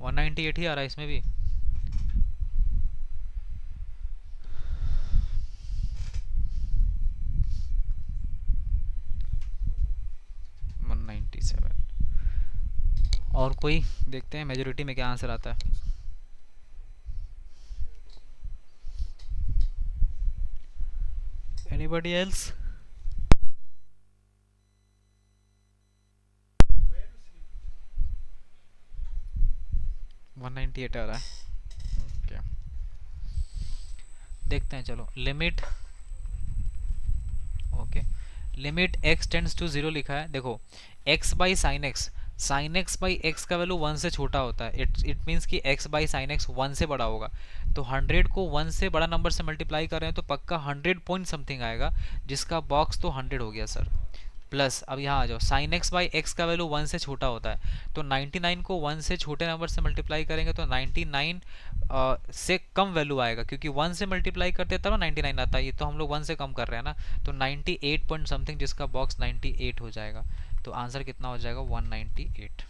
A: 198 ही आ रहा है इसमें भी। 197। और कोई देखते हैं मेजोरिटी में क्या आंसर आता है। Anybody else? 198 आ रहा है। ओके देखते हैं चलो। Limit, okay, limit x tends to 0 लिखा है। देखो x by sine x, sine x by x का वैल्यू 1 से छोटा होता है। इट मीन्स कि x बाई साइन एक्स 1 से बड़ा होगा। तो 100 को 1 से बड़ा नंबर से मल्टीप्लाई कर रहे हैं तो पक्का 100 पॉइंट समथिंग आएगा, जिसका बॉक्स तो 100 हो गया सर। प्लस अब यहाँ आ जाओ, साइन एक्स बाई एक्स का वैल्यू 1 से छोटा होता है। तो 99 को 1 से छोटे नंबर से मल्टीप्लाई करेंगे तो 99 से कम वैल्यू आएगा, क्योंकि 1 से मल्टीप्लाई करते तब 99 आता है। ये तो हम लोग 1 से कम कर रहे हैं ना। तो 98 पॉइंट समथिंग, जिसका बॉक्स 98 हो जाएगा। तो आंसर कितना हो जाएगा, 198।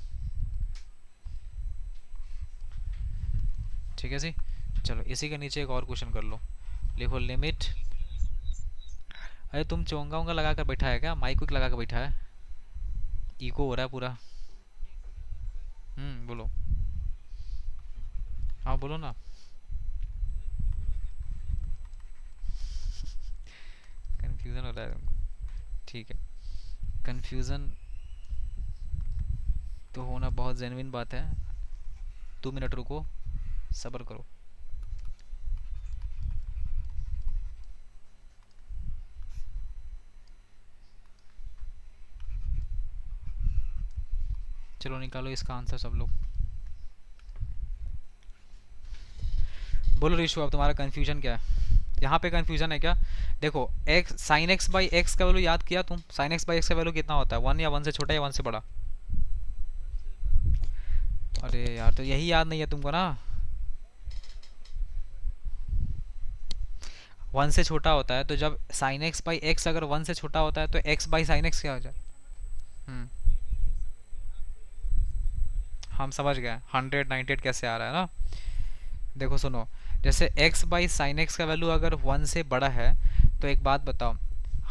A: ठीक है जी। चलो इसी के नीचे एक और क्वेश्चन कर लो। लिखो लिमिट, अरे तुम चोंगा उंगा लगा कर बैठा है क्या, माइक विक लगा कर बैठा है? इको हो रहा है पूरा। बोलो। हाँ बोलो ना। कंफ्यूजन हो रहा है तुमको, ठीक है। कंफ्यूजन तो होना बहुत जेन्युइन बात है। 2 मिनट रुको, सब्र करो। चलो निकालो इसका आंसर सब लोग। बोलो ऋषु, अब तुम्हारा कंफ्यूजन क्या है? यहाँ पे कंफ्यूजन है क्या? देखो, x sine x by x का वैल्यू याद किया तुम? साइन एक्स बाई एक्स का वैल्यू कितना होता है? वन, या वन से छोटा या वन से बड़ा? अरे यार, तो यही याद नहीं है तुमको ना। वन से छोटा होता है, तो जब साइन एक्स बाई एक्स अगर वन से छोटा होता है तो एक्स बाई साइन एक्स क्या हो जाए? हम्म, हम समझ गए 198 कैसे आ रहा है ना। देखो सुनो, जैसे x बाई साइन एक्स का वैल्यू अगर वन से बड़ा है, तो एक बात बताओ,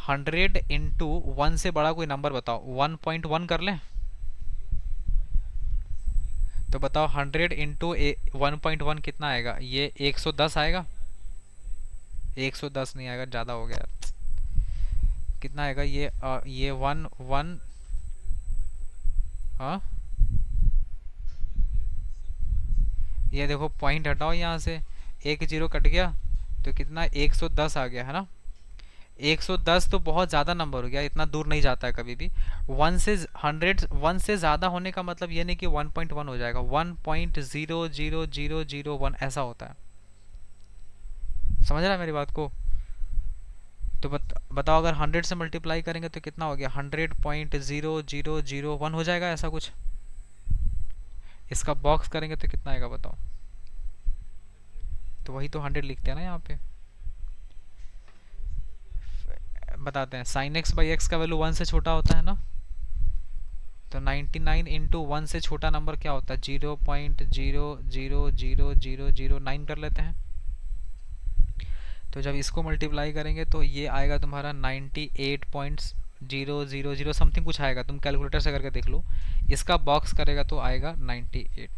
A: 100 इंटू वन से बड़ा कोई नंबर बताओ, 1.1 कर लें? तो बताओ 100 इंटू 1.1 कितना आएगा? ये 110 आएगा? 110 नहीं आएगा, ज़्यादा हो गया। कितना आएगा ये वन वन? हाँ, ये देखो पॉइंट हटाओ यहाँ से, एक जीरो कट गया, तो कितना 110 आ गया है ना। 110 तो बहुत ज़्यादा नंबर हो गया, इतना दूर नहीं जाता है कभी भी। वन से 100, वन से ज़्यादा होने का मतलब ये नहीं कि 1.1 हो जाएगा, 1.00001 ऐसा होता है। समझ रहा है मेरी बात को? तो बताओ, अगर 100 से मल्टीप्लाई करेंगे तो कितना हो गया? 100.0001 हो जाएगा ऐसा कुछ। इसका बॉक्स करेंगे तो कितना आएगा बताओ? तो वही तो 100 लिखते हैं ना यहाँ पे। बताते हैं, साइन एक्स बाई एक्स का वैल्यू वन से छोटा होता है ना, तो 99 इंटू वन से छोटा नंबर क्या होता है? 0.0000009 कर लेते हैं। तो जब इसको मल्टीप्लाई करेंगे तो ये आएगा तुम्हारा 98.000 समथिंग कुछ आएगा, तुम कैलकुलेटर से करके देख लो। इसका बॉक्स करेगा तो आएगा 98।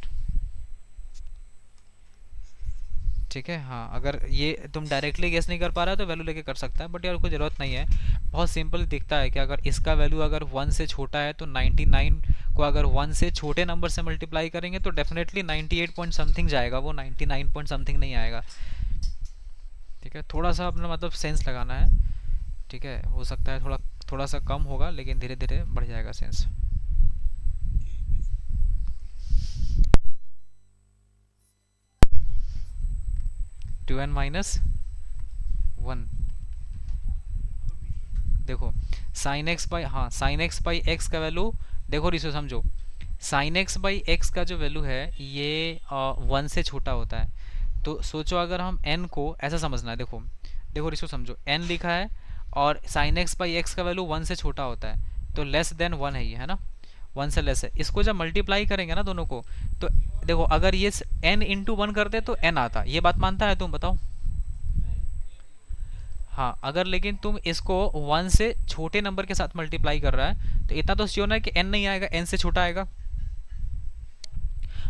A: ठीक है, हाँ, अगर ये तुम डायरेक्टली गेस नहीं कर पा रहा तो वैल्यू लेके कर सकता है, बट यार कोई ज़रूरत नहीं है। बहुत सिंपल दिखता है कि अगर इसका वैल्यू अगर वन से छोटा है तो 99 को अगर वन से छोटे नंबर से मल्टीप्लाई करेंगे तो डेफिनेटली 98 पॉइंट समथिंग जाएगा, वो 99 पॉइंट समथिंग नहीं आएगा। ठीक है, थोड़ा सा अपना मतलब सेंस लगाना है। ठीक है, हो सकता है थोड़ा थोड़ा सा कम होगा, लेकिन धीरे धीरे बढ़ जाएगा सेंस। 2n-1। देखो, साइन एक्स बाई, हाँ, साइन एक्स बाई एक्स का वैल्यू, देखो रिसो समझो, साइन एक्स बाई एक्स का जो वैल्यू है ये वन से छोटा होता है। तो सोचो अगर हम n को ऐसा समझना है, देखो देखो रिसो समझो, n लिखा है और साइन एक्स बाई एक्स का वैल्यू वन से छोटा होता है, तो लेस देन वन है ये, है ना, वन से लेस है। इसको जब मल्टीप्लाई करेंगे ना दोनों को, तो देखो अगर ये n इंटू वन करते तो n आता, ये बात मानता है तुम बताओ? हाँ, अगर लेकिन तुम इसको वन से छोटे नंबर के साथ मल्टीप्लाई कर रहा है तो इतना तो श्योर है कि n नहीं आएगा, n से छोटा आएगा।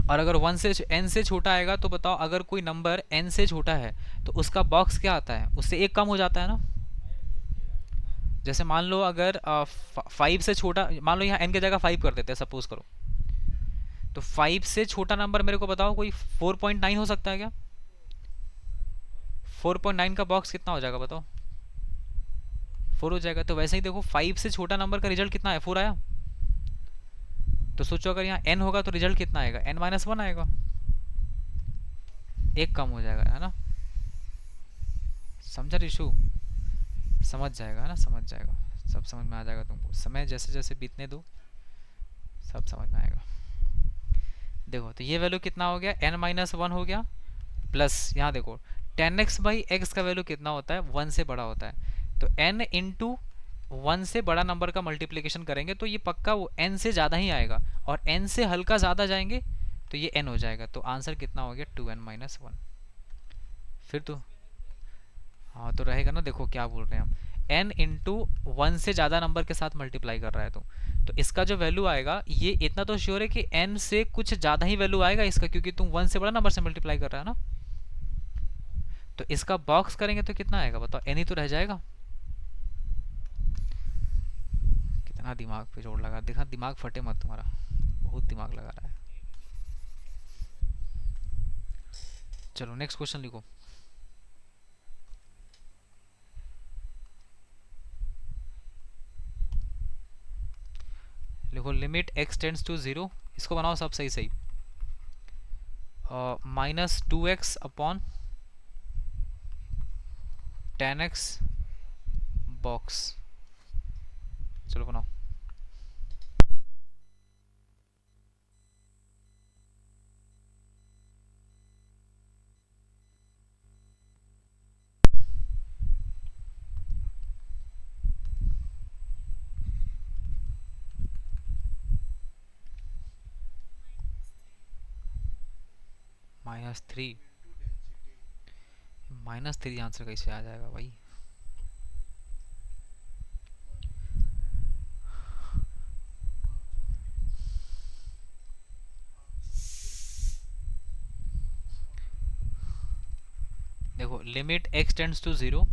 A: और अगर वन से n से छोटा आएगा तो बताओ, अगर कोई नंबर n से छोटा है तो उसका बॉक्स क्या आता है? उससे एक कम हो जाता है ना। जैसे मान लो अगर 5 से छोटा, मान लो यहाँ n की जगह 5 कर देते हैं सपोज करो, तो 5 से छोटा नंबर मेरे को बताओ कोई 4.9 हो सकता है क्या? 4.9 का बॉक्स कितना हो जाएगा बताओ? 4 हो जाएगा। तो वैसे ही देखो, 5 से छोटा नंबर का रिजल्ट कितना है? 4 आया। तो सोचो अगर यहाँ n होगा तो रिजल्ट कितना आएगा? n-1 आएगा, एक कम हो जाएगा, है ना। समझा रिशु? समझ जाएगा, है ना, समझ जाएगा, सब समझ में आ जाएगा तुमको, समय जैसे जैसे बीतने दो सब समझ में आएगा। देखो, तो ये वैल्यू कितना हो गया? n-1 हो गया, प्लस यहाँ देखो 10x बाई एक्स का वैल्यू कितना होता है? वन से बड़ा होता है। तो n इंटू वन से बड़ा नंबर का मल्टीप्लिकेशन करेंगे तो ये पक्का वो n से ज़्यादा ही आएगा, और n से हल्का ज़्यादा जाएंगे तो ये n हो जाएगा। तो आंसर कितना हो गया? 2n-1। फिर तो हाँ, तो रहेगा ना, देखो क्या बोल रहे हैं हम, n इंटू वन से ज़्यादा नंबर के साथ मल्टीप्लाई कर रहा है तो इसका जो वैल्यू आएगा, ये इतना तो श्योर है कि n से कुछ ज़्यादा ही वैल्यू आएगा इसका, क्योंकि तुम वन से बड़ा नंबर से मल्टीप्लाई कर रहा है ना। तो इसका बॉक्स करेंगे तो कितना आएगा बताओ? n ही तो रह जाएगा। कितना दिमाग पे जोर लगा, देखा, दिमाग फटे मत तुम्हारा, बहुत दिमाग लगा रहा है। चलो नेक्स्ट क्वेश्चन लिखो। लिखो, लिमिट x टेंड्स टू 0, इसको बनाओ सब सही सही, -2x अपॉन 10x बॉक्स। चलो बनाओ। -3। -3 आंसर कैसे आ जाएगा भाई? देखो limit x tends to 0,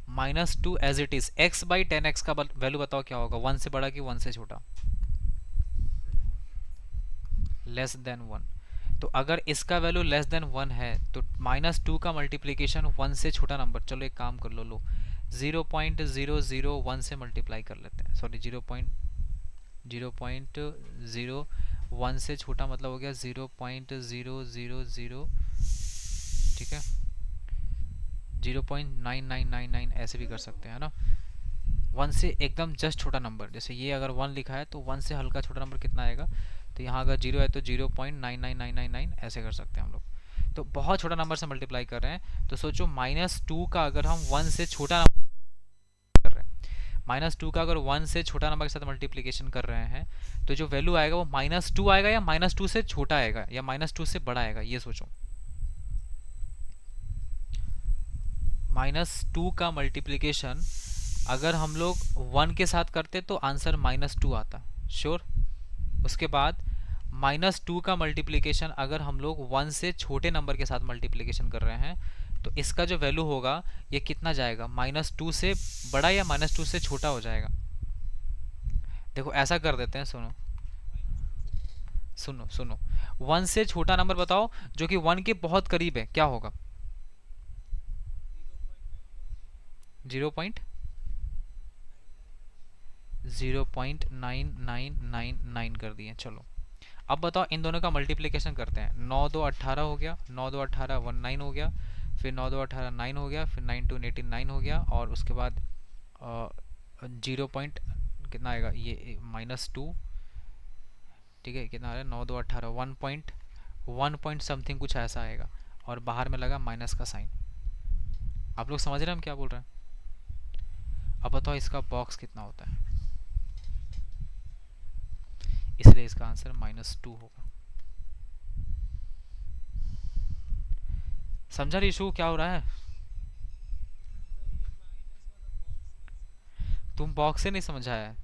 A: -2 as it is, x by 10x का वैल्यू बताओ क्या होगा, 1 से बड़ा कि 1 से छोटा? Less than 1। तो अगर इसका वैल्यू लेस देन 1 है तो -2 का मल्टीप्लीकेशन 1 से छोटा नंबर, चलो एक काम कर लो, 0.001 से मल्टीप्लाई कर लेते हैं, सॉरी 0.001 से छोटा मतलब हो गया 0.000, ठीक है, 0.9999 ऐसे भी कर सकते हैं ना। 1 से एकदम जस्ट छोटा नंबर, जैसे ये अगर 1 लिखा है तो 1 से हल्का छोटा नंबर कितना आएगा, तो यहाँ अगर 0 है तो 0.99999 ऐसे कर सकते हैं हम लोग। तो बहुत छोटा नंबर से मल्टीप्लाई कर रहे हैं, तो सोचो -2 का अगर हम 1 से छोटा नंबर कर रहे हैं, -2 का अगर 1 से छोटा नंबर के साथ मल्टीप्लीकेशन कर रहे हैं, तो जो वैल्यू आएगा वो -2 आएगा या -2 से छोटा आएगा या -2 से बड़ा आएगा, ये सोचो। -2 का मल्टीप्लीकेशन अगर हम लोग 1 के साथ करते तो आंसर -2 आता, श्योर। उसके बाद -2 का मल्टीप्लिकेशन अगर हम लोग 1 से छोटे नंबर के साथ मल्टीप्लिकेशन कर रहे हैं, तो इसका जो वैल्यू होगा ये कितना जाएगा, -2 से बड़ा या -2 से छोटा हो जाएगा। देखो ऐसा कर देते हैं, सुनो सुनो सुनो, 1 से छोटा नंबर बताओ जो कि 1 के बहुत करीब है, क्या होगा? 0.9999 कर दिए, चलो। अब बताओ इन दोनों का मल्टीप्लिकेशन करते हैं, 9 2 18 हो गया, 9 2 18 19 हो गया, फिर 9 2 18 9 हो गया, फिर 9 2 89 हो गया, और उसके बाद 0 पॉइंट कितना आएगा ये -2, ठीक है, कितना आ रहा है 9 2 18 1 पॉइंट समथिंग कुछ ऐसा आएगा, और बाहर में लगा माइनस का साइन। आप लोग समझ रहे हैं हम क्या बोल रहे हैं? अब बताओ इसका बॉक्स कितना होता है, इसलिए इसका आंसर -2 होगा। समझा इशू क्या हो रहा है? तुम बॉक्स से नहीं समझा है?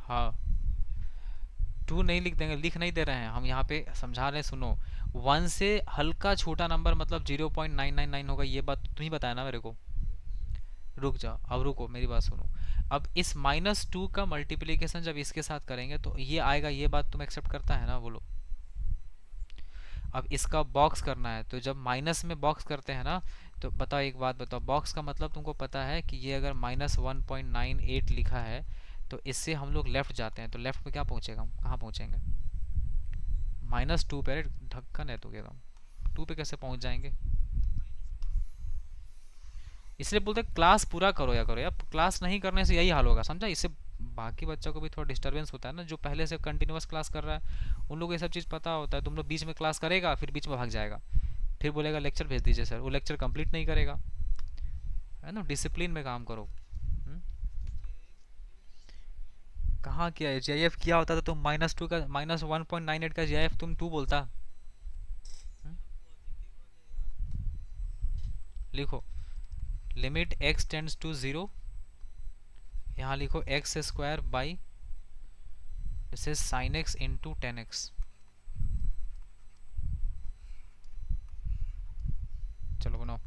A: हाँ, 2 नहीं लिख देंगे, लिख नहीं दे रहे हैं हम यहाँ पे, समझा रहे हैं, सुनो। 1 से हल्का छोटा नंबर मतलब 0.999 होगा, ये बात तुम ही बताया ना मेरे को। रुक जाओ, अब रुको मेरी बात सुनो। अब इस -2 का मल्टीप्लिकेशन जब इसके साथ करेंगे तो ये आएगा, ये बात तुम एक्सेप्ट करता है ना, बोलो। अब इसका बॉक्स करना है, तो जब माइनस में बॉक्स करते हैं ना, तो बताओ एक बात बताओ, बॉक्स का मतलब तुमको पता है कि ये अगर -1.98 लिखा है, तो इससे हम लोग लेफ्ट जाते हैं, तो लेफ्ट में क्या पहुंचेगा, हम कहाँ पहुंचेंगे? -2 पे। अरे ढक्कन है तो क्या, हम 2 पे कैसे पहुंच जाएंगे? इसलिए बोलते हैं क्लास पूरा करो या करो यार, क्लास नहीं करने से यही हाल होगा, समझा? इससे बाकी बच्चों को भी थोड़ा डिस्टरबेंस होता है ना, जो पहले से कंटिन्यूअस क्लास कर रहा है, उन लोग को ये सब चीज़ पता होता है। तुम लोग बीच में क्लास करेगा, फिर बीच में भाग जाएगा, फिर बोलेगा लेक्चर भेज दीजिए सर, वो लेक्चर कंप्लीट नहीं करेगा, है ना? डिसिप्लिन में काम करो। हम्म? कहाँ किया है जीआईएफ, किया होता तो तुम -2 का -1.98 का जीआईएफ तुम 2 बोलता। हम्म? लिखो लिमिट x टेंड्स टू 0, यहाँ लिखो एक्स स्क्वायर बाई इसे साइन एक्स इंटू 10x। चलो बनाओ।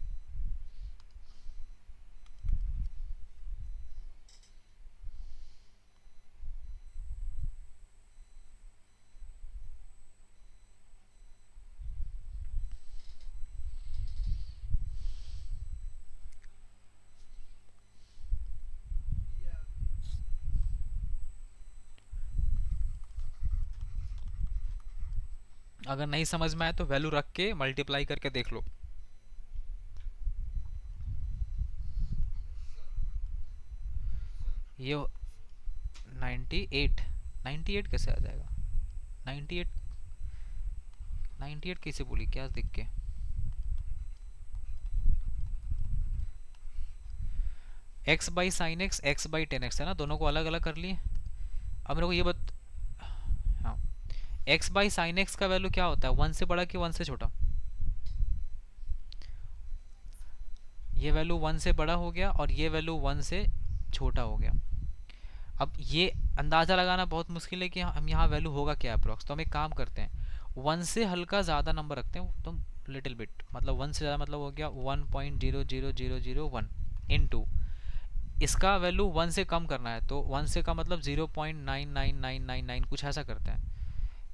A: अगर नहीं समझ में आए तो वैल्यू रख के मल्टीप्लाई करके देख लो। ये 98, 98 कैसे आ जाएगा? 98, 98 कैसे बोली क्या देख के? X by sine x, x by ten x है ना, दोनों को अलग अलग कर लिए। अब मेरे को ये बत हाँ, एक्स बाई साइन एक्स का वैल्यू क्या होता है, वन से बड़ा कि वन से छोटा? ये वैल्यू वन से बड़ा हो गया और ये वैल्यू वन से छोटा हो गया। अब ये अंदाज़ा लगाना बहुत मुश्किल है कि हम यहाँ वैल्यू होगा क्या अप्रोक्स, तो हम एक काम करते हैं, वन से हल्का ज़्यादा नंबर रखते हैं तो लिटिल बिट, मतलब वन से ज़्यादा मतलब हो गया 1.00001 इनटू, इसका वैल्यू वन से कम करना है तो वन से का मतलब 0.99999 कुछ ऐसा करते हैं।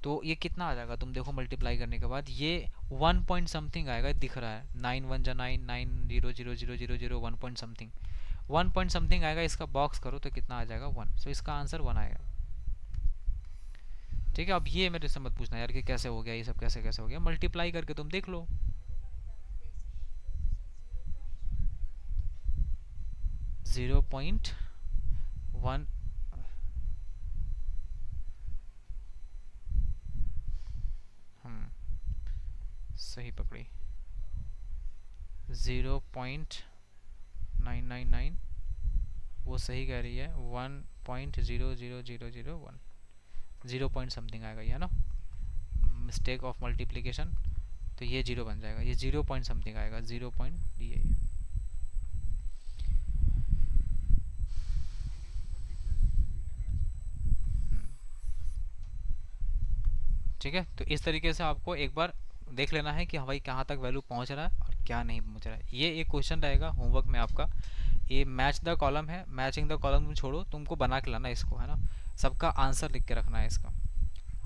A: तो ये कितना आ जाएगा तुम देखो, मल्टीप्लाई करने के बाद ये वन पॉइंट समथिंग आएगा, दिख रहा है 9 1 जा 9, 9 0 0 0 0 0 one point something, one point something आएगा। इसका बॉक्स करो तो कितना आ जाएगा, वन। सो इसका आंसर वन आएगा। ठीक है, अब ये मेरे से मत पूछना यार कि कैसे हो गया ये सब, कैसे कैसे हो गया, मल्टीप्लाई करके तुम देख लो। 0.1, सही पकड़ी, 0.999 वो सही कह रही है, 1.00001, 0 पॉइंट समथिंग आएगा ये ना, मिस्टेक ऑफ मल्टीप्लिकेशन, तो ये जीरो बन जाएगा, ये 0 पॉइंट समथिंग आएगा, 0 पॉइंट ये। ठीक है, तो इस तरीके से आपको एक बार देख लेना है कि हाँ भाई कहाँ तक वैल्यू पहुँच रहा है और क्या नहीं पहुँच रहा है। ये एक क्वेश्चन रहेगा होमवर्क में आपका, ये मैच द कॉलम है, मैचिंग द कॉलम तुम छोड़ो, तुमको बना के लाना इसको, है ना, सबका आंसर लिख के रखना है इसका।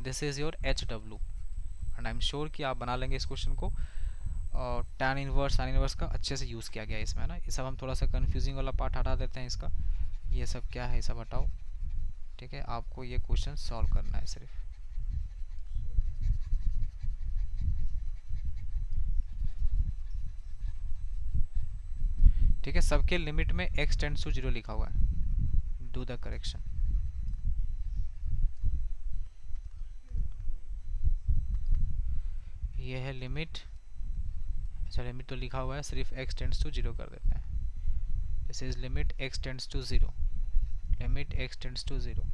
A: This is your HW and I am sure कि आप बना लेंगे इस क्वेश्चन को। और tan इनवर्स साइन इनवर्स का अच्छे से यूज़ किया गया है इसमें, है ना। ये सब हम थोड़ा सा कन्फ्यूजिंग वाला पार्ट हटा देते हैं इसका, ये सब क्या है ये सब हटाओ। ठीक है, आपको ये क्वेश्चन सॉल्व करना है सिर्फ। ठीक है, सबके लिमिट में x टेंड्स टू 0 लिखा हुआ है, डू द करेक्शन। ये है लिमिट, अच्छा लिमिट तो लिखा हुआ है, सिर्फ x टेंड्स टू 0 कर देते हैं। This is limit x tends to 0, limit x tends to 0,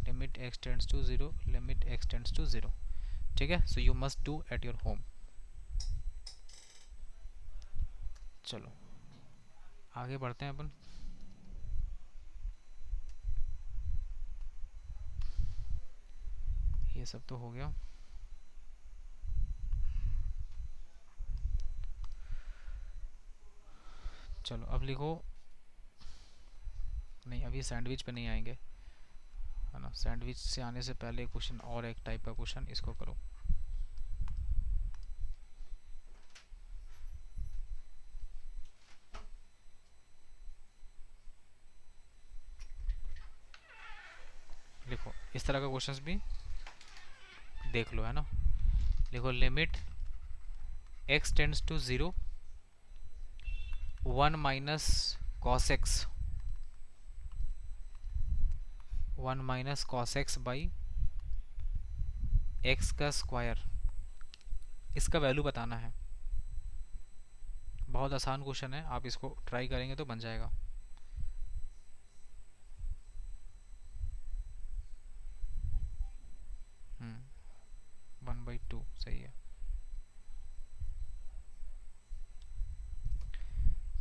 A: limit x tends to 0, limit x tends to 0। ठीक है, so you must do at your home. चलो आगे बढ़ते हैं अपन। ये सब तो हो गया। चलो अब लिखो, नहीं अभी सैंडविच पे नहीं आएंगे, है ना, सैंडविच से आने से पहले क्वेश्चन और एक टाइप का क्वेश्चन, इसको करो। लिखो इस तरह का क्वेश्चंस भी देख लो, है ना। लिखो limit x tends to 0, 1 minus cos x, 1 minus cos x by x का स्क्वायर, इसका वैल्यू बताना है। बहुत आसान क्वेश्चन है, आप इसको ट्राई करेंगे तो बन जाएगा। हम्म 1/2 सही है।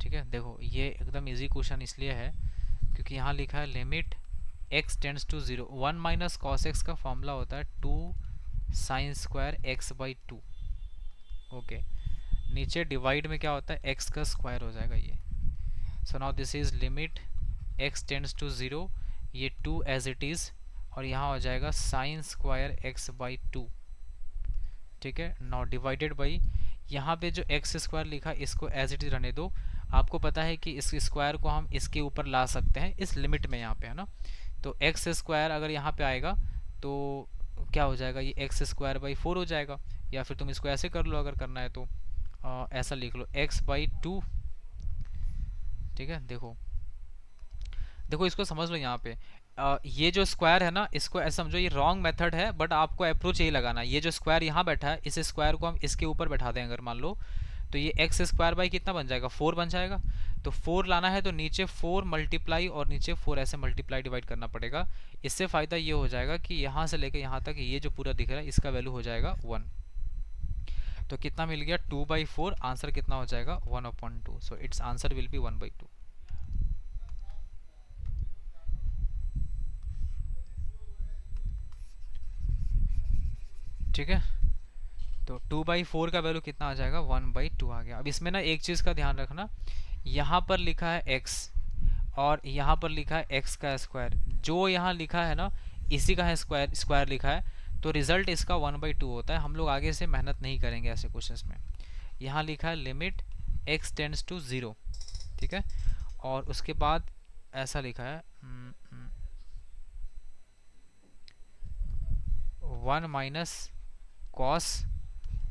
A: ठीक है, देखो ये एकदम इजी क्वेश्चन इसलिए है क्योंकि यहाँ लिखा है limit x tends to 0, 1 minus cos x का फॉर्मूला होता है 2 sine square x by 2। Okay, नीचे डिवाइड में क्या होता है, x का स्क्वायर हो जाएगा ये। So now this is limit x tends to 0, ये 2 एज इट इज़, और यहाँ हो जाएगा साइन स्क्वायर x बाई 2। ठीक है, नाउ डिवाइडेड बाई, यहाँ पे जो एक्स स्क्वायर लिखा इसको एज इट इज रहने दो। आपको पता है कि इस स्क्वायर को हम इसके ऊपर ला सकते हैं इस लिमिट में यहाँ पे, है ना। तो एक्स स्क्वायर अगर यहाँ पे आएगा तो क्या हो जाएगा, ये एक्स स्क्वायर बाई फोर हो जाएगा। या फिर तुम इसको ऐसे कर लो अगर करना है तो, ऐसा लिख लो एक्स बाई टू। ठीक है, देखो देखो इसको समझ लो यहाँ पे, ये जो स्क्वायर है ना, इसको ऐसा समझो ये रॉन्ग मेथड है, बट आपको अप्रोच यही लगाना है। ये जो स्क्वायर यहाँ बैठा है, इस स्क्वायर को हम इसके ऊपर बैठा दें अगर मान लो, तो ये एक्स स्क्वायर बाई कितना बन जाएगा, फोर बन जाएगा। तो फोर लाना है तो नीचे फोर मल्टीप्लाई और नीचे फोर ऐसे मल्टीप्लाई डिवाइड करना पड़ेगा। इससे फ़ायदा ये हो जाएगा कि यहाँ से लेके यहाँ तक ये जो पूरा दिख रहा है इसका वैल्यू हो जाएगा वन। तो कितना मिल गया, टू बाई फोर, आंसर कितना हो जाएगा, one upon two. So it's answer will be one by two. ठीक है, तो टू बाई फोर का वैल्यू कितना आ जाएगा, वन बाई टू आ गया। अब इसमें ना एक चीज़ का ध्यान रखना, यहाँ पर लिखा है x और यहाँ पर लिखा है x का स्क्वायर, जो यहाँ लिखा है ना इसी का है स्क्वायर, स्क्वायर लिखा है, तो रिजल्ट इसका वन बाई टू होता है। हम लोग आगे से मेहनत नहीं करेंगे ऐसे क्वेश्चंस में। यहाँ लिखा है limit x tends to zero, ठीक है, और उसके बाद ऐसा लिखा है वन माइनस कॉस,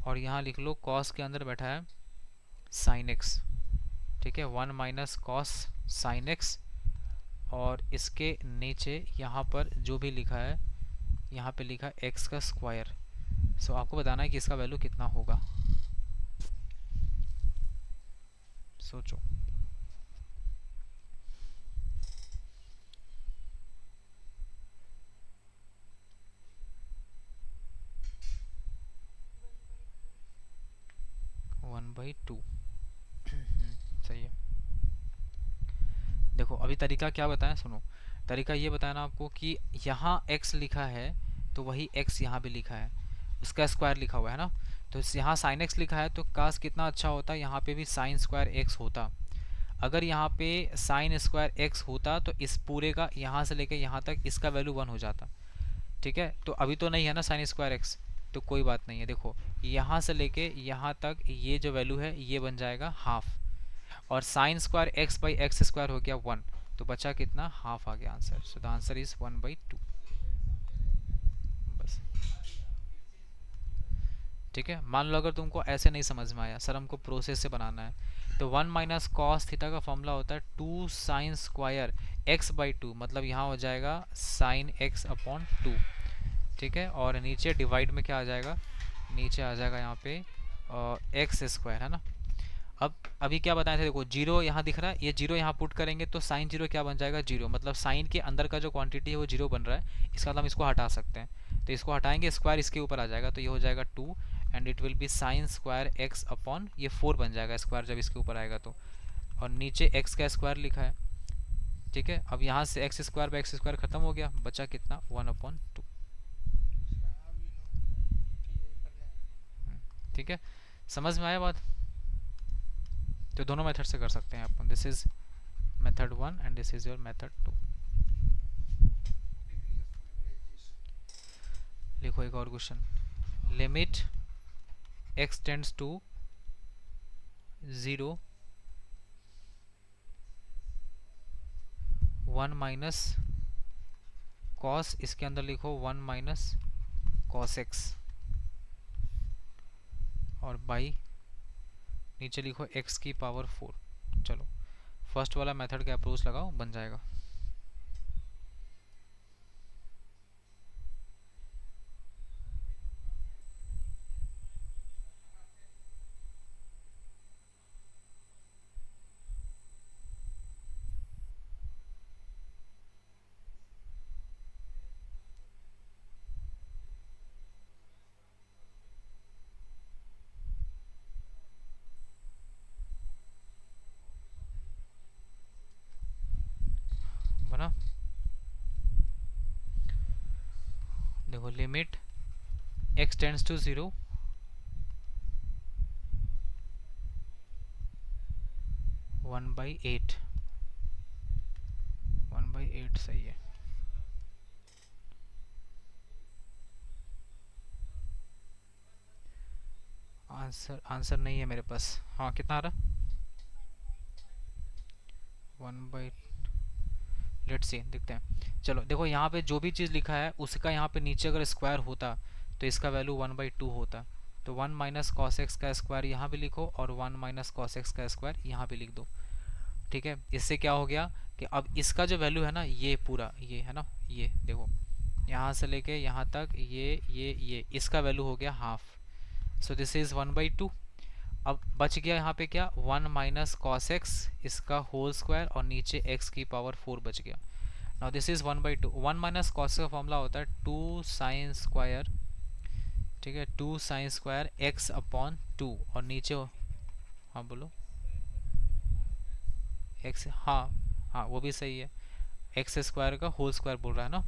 A: और यहाँ लिख लो कॉस के अंदर बैठा है साइन एक्स। ठीक है, one minus cos sine x, और इसके नीचे यहाँ पर जो भी लिखा है, यहाँ पे लिखा है एक्स का स्क्वायर। सो आपको बताना है कि इसका वैल्यू कितना होगा, सोचो। वन बाई टू, सही है। देखो अभी तरीका क्या बताएं, सुनो। तरीका ये बताया ना आपको कि यहाँ x लिखा है तो वही x यहाँ भी लिखा है, उसका स्क्वायर लिखा हुआ है ना, तो यहाँ साइन x लिखा है तो काश कितना अच्छा होता, यहाँ पे भी साइन स्क्वायर x होता। अगर यहाँ पे साइन स्क्वायर x होता तो इस पूरे का यहाँ से लेके यहाँ तक इसका वैल्यू वन हो जाता। ठीक है, तो अभी तो नहीं है ना साइन स्क्वायर x, तो कोई बात नहीं है। देखो यहाँ से लेके यहाँ तक ये जो वैल्यू है ये बन जाएगा हाफ, और sign square x by x square हो गया वन, तो बचा कितना, हाफ आ गया answer. So the answer is one by two, बस। ठीक है, मान लो अगर तुमको ऐसे नहीं समझ में आया, सर हमको प्रोसेस से बनाना है, तो वन माइनस कॉस थीटा का फॉर्मूला होता है two sine square x by two, मतलब यहाँ हो जाएगा साइन एक्स अपॉन टू। ठीक है, और नीचे डिवाइड में क्या आ जाएगा, नीचे आ जाएगा यहाँ पे एक्स स्क्वायर, है ना। अब अभी क्या बताए थे, देखो जीरो यहाँ दिख रहा है, ये जीरो यहाँ पुट करेंगे तो साइन जीरो क्या बन जाएगा, जीरो, मतलब साइन के अंदर का जो क्वांटिटी है वो जीरो बन रहा है, इसका मतलब हम इसको हटा सकते हैं। तो इसको हटाएंगे, स्क्वायर इसके ऊपर आ जाएगा, तो ये हो जाएगा two, and it will be sine square x upon ये फोर बन जाएगा स्क्वायर जब इसके ऊपर आएगा तो, और नीचे एक्स का स्क्वायर लिखा है। ठीक है, अब यहाँ से x square by x square खत्म हो गया, बचा कितना, वन अपॉन टू। ठीक है, समझ में आया बात। तो दोनों मेथड से कर सकते हैं अपन, this is method one and this is your method two. लिखो एक और question, limit x tends to zero, one minus cos, इसके अंदर लिखो वन माइनस कॉस एक्स, और बाई नीचे लिखो x की पावर फोर। चलो फर्स्ट वाला मेथड का अप्रोच लगाओ, बन जाएगा। बना, देखो limit x tends to zero, one by eight, one by eight सही है। आंसर आंसर नहीं है मेरे पास, हाँ कितना आ रहा, वन बाई, लेट्स सी देखते हैं। चलो देखो यहाँ पे जो भी चीज़ लिखा है उसका यहाँ पे नीचे अगर स्क्वायर होता तो इसका वैल्यू 1/2 होता। तो 1 माइनस कॉस एक्स का स्क्वायर यहाँ पे लिखो और 1 माइनस कॉस एक्स का स्क्वायर यहाँ पे लिख दो। ठीक है, इससे क्या हो गया कि अब इसका जो वैल्यू है ना ये पूरा ये है ना, ये देखो यहाँ से लेके यहाँ तक ये इसका वैल्यू हो गया हाफ। So this is 1/2। अब बच गया यहाँ पे क्या 1 माइनस कॉस एक्स इसका होल स्क्वायर और नीचे x की पावर 4 बच गया। Now this is 1/2। 1 minus cos का फॉर्मूला होता है 2 साइन स्क्वायर। ठीक है, 2 साइन स्क्वायर x अपॉन 2 और नीचे हाँ बोलो x, हाँ हाँ वो भी सही है, एक्स स्क्वायर का होल स्क्वायर बोल रहा है ना।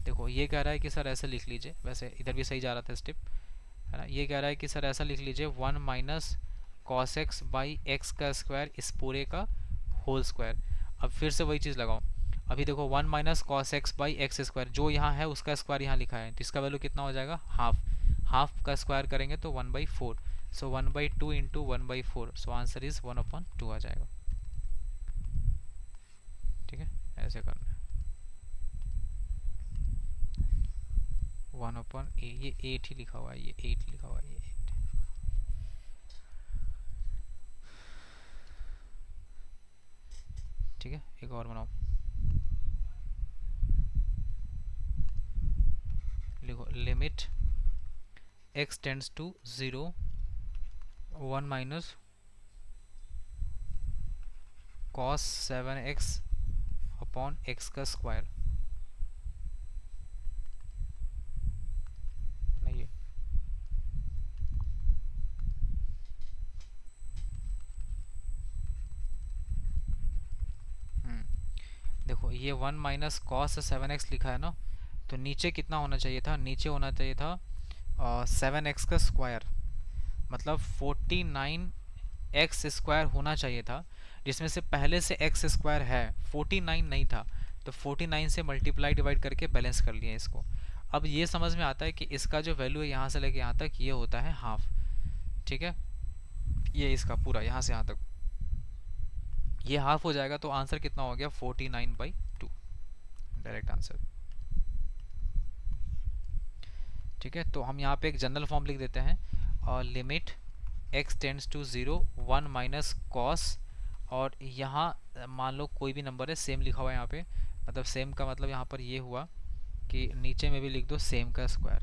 A: देखो ये कह रहा है कि सर ऐसे लिख लीजिए, वैसे इधर भी सही जा रहा था स्टेप, है ना। ये कह रहा है कि सर ऐसा लिख लीजिए 1 minus cos x by x का स्क्वायर इस पूरे का होल स्क्वायर। अब फिर से वही चीज़ लगाओ। अभी देखो 1 minus cos x by x square जो यहाँ है उसका स्क्वायर यहाँ लिखा है तो इसका वैल्यू कितना हो जाएगा हाफ। हाफ का स्क्वायर करेंगे तो 1/4। सो 1/2 इंटू 1/4, सो आंसर इज 1/2 आ जाएगा। ठीक है, ऐसे करना है। 1/8, ये 8 ही लिखा हुआ है, ये 8 लिखा हुआ है, ये 8। ठीक है, एक और बनाओ। लिखो limit x tends to 0 1 minus cos 7x upon x का स्क्वायर। नहीं है, देखो ये 1 माइनस कॉस 7x लिखा है ना, तो नीचे कितना होना चाहिए था, नीचे होना चाहिए था 7x का स्क्वायर, मतलब 49x स्क्वायर होना चाहिए था, जिसमें से पहले से x स्क्वायर है 49 नहीं था, तो 49 से मल्टीप्लाई डिवाइड करके बैलेंस कर लिए इसको। अब ये समझ में आता है कि इसका जो वैल्यू है यहाँ से लेके यहाँ तक ये होता है हाफ। ठीक है, ये इसका पूरा यहाँ से यहाँ तक ये हाफ हो जाएगा, तो आंसर कितना हो गया 49/2, डायरेक्ट आंसर। ठीक है, तो हम यहाँ पे एक जनरल फॉर्म लिख देते हैं और limit x tends to 0 1 minus cos, और यहाँ मान लो कोई भी नंबर है सेम लिखा हुआ है यहाँ पे, मतलब सेम का मतलब यहाँ पर ये हुआ कि नीचे में भी लिख दो सेम का स्क्वायर।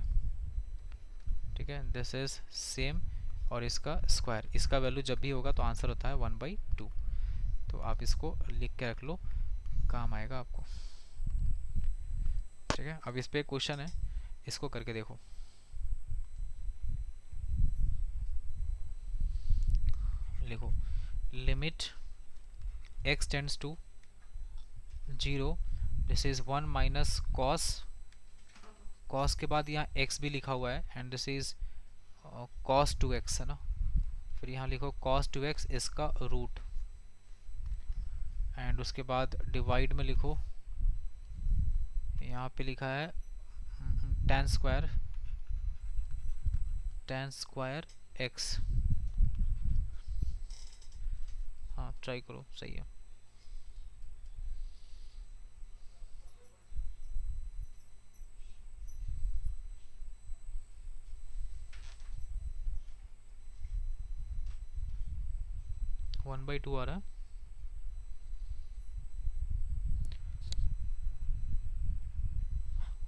A: ठीक है, दिस इज सेम और इसका स्क्वायर, इसका वैल्यू जब भी होगा तो आंसर होता है 1/2। तो आप इसको लिख के रख लो, काम आएगा आपको। ठीक है, अब इस पे एक क्वेश्चन है, इसको करके देखो। लिखो limit x tends to 0, this is 1 minus cos, cos के बाद यहाँ x भी लिखा हुआ है and this is cos 2x है ना, फिर यहाँ लिखो cos 2x इसका रूट, एंड उसके बाद डिवाइड में लिखो, यहाँ पे लिखा है tan स्क्वायर x। हाँ ट्राई करो, सही है। वन बाई टू आ रहा है,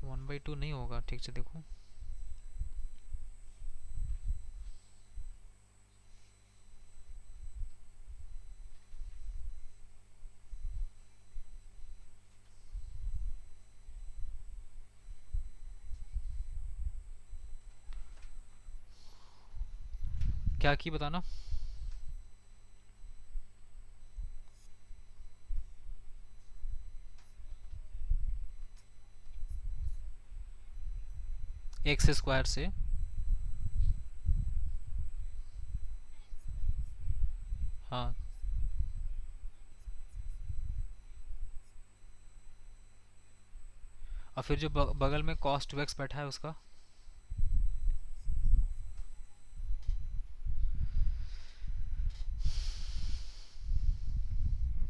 A: वन बाई टू नहीं होगा, ठीक से देखो। क्या की बताना, एक्स स्क्वायर से, हाँ और फिर जो बगल में cos 2x बैठा है उसका,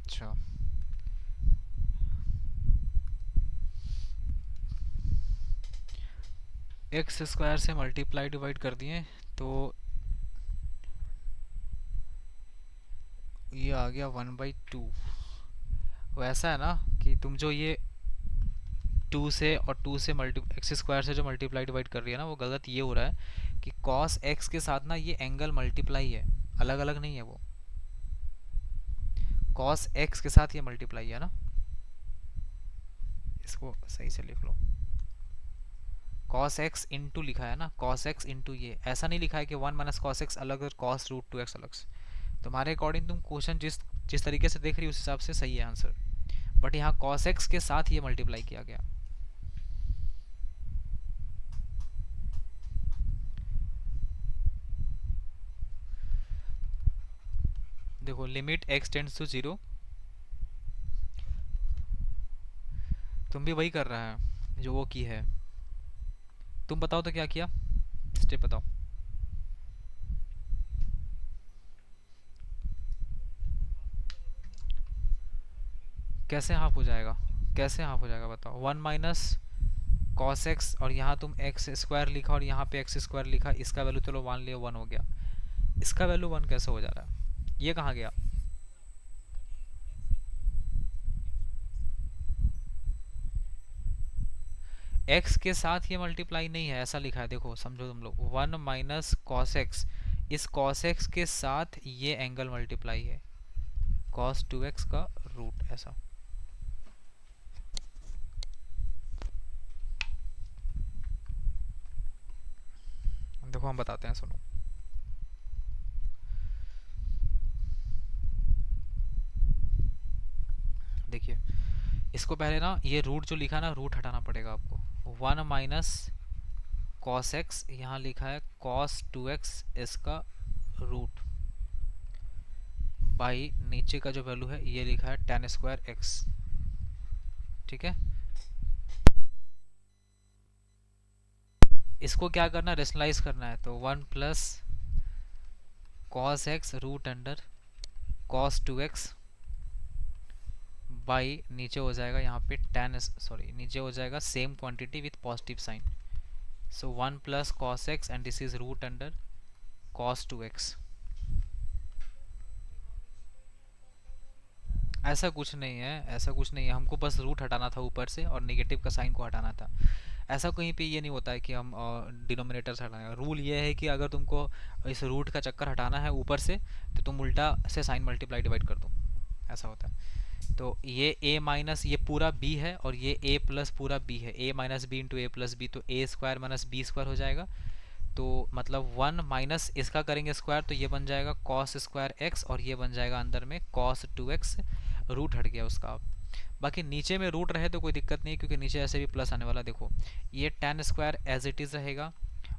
A: अच्छा एक्स स्क्वायर से मल्टीप्लाई डिवाइड कर दिए तो ये आ गया 1/2। वैसा है ना कि तुम जो ये 2 से और 2 से मल्टी एक्स स्क्वायर से जो मल्टीप्लाई डिवाइड कर रही है ना, वो गलत ये हो रहा है कि कॉस एक्स के साथ ना ये एंगल मल्टीप्लाई है, अलग अलग नहीं है वो। कॉस एक्स के साथ ये मल्टीप्लाई है ना, इसको सही से लिख लो। कॉस एक्स इंटू लिखा है ना, कॉस एक्स इंटू, ये ऐसा नहीं लिखा है कि 1 - cos x अलग और कॉस रूट 2x अलग से। तुम्हारे अकॉर्डिंग तुम क्वेश्चन जिस जिस तरीके से देख रही हो उस हिसाब से सही है आंसर, बट यहाँ कॉस एक्स के साथ ये मल्टीप्लाई किया गया। देखो लिमिट x टेंड्स टू 0, तुम भी वही कर रहा है जो वो की है। तुम बताओ तो क्या किया, स्टेप बताओ। कैसे हाफ हो जाएगा, कैसे हाफ हो जाएगा बताओ। 1 - cos x और यहाँ तुम एक्स स्क्वायर लिखा और यहाँ पे एक्स स्क्वायर लिखा, इसका वैल्यू चलो मान लिया 1 हो गया, इसका वैल्यू 1 कैसे हो जा रहा है, ये कहाँ गया। x के साथ ये मल्टीप्लाई नहीं है, ऐसा लिखा है, देखो समझो तुम लोग। 1 - cos x, इस cos x के साथ ये एंगल मल्टीप्लाई है, cos 2x का रूट, ऐसा। देखो हम बताते हैं, सुनो। देखिए इसको पहले ना ये रूट जो लिखा ना, रूट हटाना पड़ेगा आपको। 1 - cos x, यहाँ लिखा है cos 2x इसका रूट, बाई नीचे का जो वैल्यू है ये लिखा है tan स्क्वायर x, ठीक है। इसको क्या करना, रेशनलाइज करना है, तो 1 + cos x root under cos 2x by नीचे हो जाएगा यहाँ पे tan, सॉरी नीचे हो जाएगा same quantity with positive sign, so 1 + cos x and this is root under cos 2x। ऐसा कुछ नहीं है, ऐसा कुछ नहीं है, हमको बस रूट हटाना था ऊपर से और नेगेटिव का साइन को हटाना था। ऐसा कहीं पे ये नहीं होता है कि हम डिनोमिनेटर से हटाएंगे। रूल ये है कि अगर तुमको इस रूट का चक्कर हटाना है ऊपर से, तो तुम उल्टा से साइन मल्टीप्लाई डिवाइड कर दो, ऐसा होता है। तो ये a माइनस ये पूरा b है और ये a प्लस पूरा b है, a minus b into a plus b, तो a square minus b square हो जाएगा। तो मतलब 1 माइनस इसका करेंगे स्क्वायर तो ये बन जाएगा cos स्क्वायर x और ये बन जाएगा अंदर में cos 2x, रूट हट गया उसका। अब बाकी नीचे में रूट रहे तो कोई दिक्कत नहीं, क्योंकि नीचे ऐसे भी प्लस आने वाला। देखो ये tan square as it is रहेगा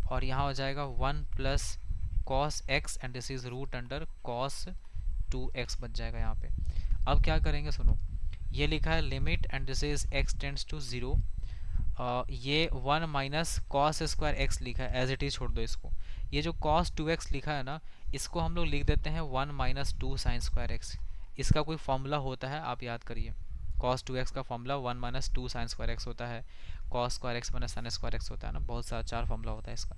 A: और यहाँ हो जाएगा 1 + cos x and this is root under cos 2x बच जाएगा यहाँ पे। अब क्या करेंगे सुनो, ये लिखा है limit and this is x tends to 0, ये 1 - cos स्क्वायर x लिखा है, एज इट इज छोड़ दो इसको। ये जो cos 2x लिखा है ना, इसको हम लोग लिख देते हैं 1 - 2 sin स्क्वायर x। इसका कोई फॉर्मूला होता है, आप याद करिए। cos 2x का फॉर्मूला 1 - 2 sin स्क्वायर x होता है, cos square x - sin square x होता है ना, बहुत सारा 4 फॉर्मूला होता है इसका।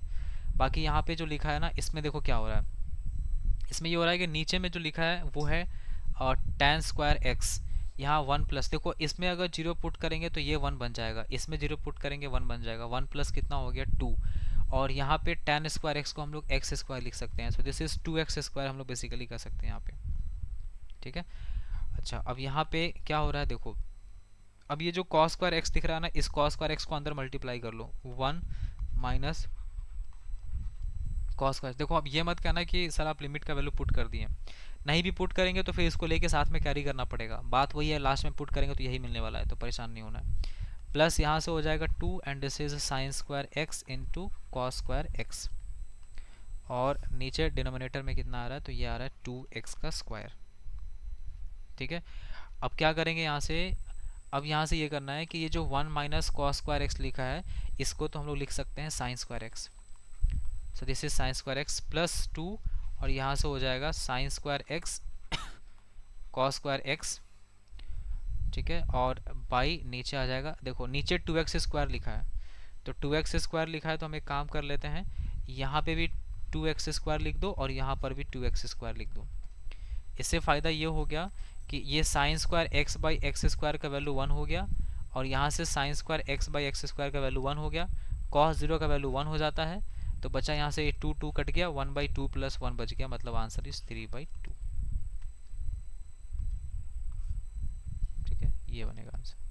A: बाकी यहाँ पे जो लिखा है ना, इसमें देखो क्या हो रहा है, इसमें ये हो रहा है कि नीचे में जो लिखा है वो है tan स्क्वायर x, यहाँ 1 प्लस, देखो इसमें अगर 0 पुट करेंगे तो ये 1 बन जाएगा, इसमें 0 पुट करेंगे 1 बन जाएगा, 1 प्लस कितना हो गया 2, और यहाँ पे tan स्क्वायर x को हम लोग x स्क्वायर लिख सकते हैं, सो दिस इज 2x स्क्वायर हम लोग बेसिकली कर सकते हैं यहाँ पे, ठीक है। अच्छा अब यहाँ पे क्या हो रहा है देखो, अब ये जो cos स्क्वायर x दिख रहा है ना, इस cos स्क्वायर x को अंदर मल्टीप्लाई कर लो, 1 माइनस cos स्क्वायर। देखो अब ये मत कहना कि सर आप लिमिट का वैल्यू पुट कर दिए, नहीं भी पुट करेंगे तो फिर इसको लेके साथ में कैरी करना पड़ेगा, बात वही है, लास्ट में पुट करेंगे तो यही मिलने वाला है, तो परेशान नहीं होना है। प्लस यहाँ से हो जाएगा 2 and this is sine square x into cos square x, और नीचे डिनोमिनेटर में कितना आ रहा है, तो ये आ रहा है 2x का स्क्वायर, ठीक है। अब क्या करेंगे यहाँ से, अब यहाँ से ये करना है कि ये जो 1 - cos स्क्वायर एक्स लिखा है, इसको तो हम लोग लिख सकते हैं sign square x, so this is sine square x plus 2, और यहाँ से हो जाएगा sign square x cos square x, ठीक है, और बाई नीचे आ जाएगा, देखो नीचे 2x स्क्वायर लिखा है, तो 2x² लिखा है तो हम एक काम कर लेते हैं, यहाँ पे भी 2x² लिख दो और यहाँ पर भी 2x² लिख दो। इससे फ़ायदा ये हो गया कि ये sin² x/x² का वैल्यू 1 हो गया, और यहाँ से sin² x/x² का वैल्यू 1 हो गया, cos 0 का वैल्यू 1 हो जाता है, तो बचा यहाँ से 2 कट गया, 1/2 + 1 बच गया, मतलब आंसर इज 3/2। ठीक है, ये बनेगा आंसर।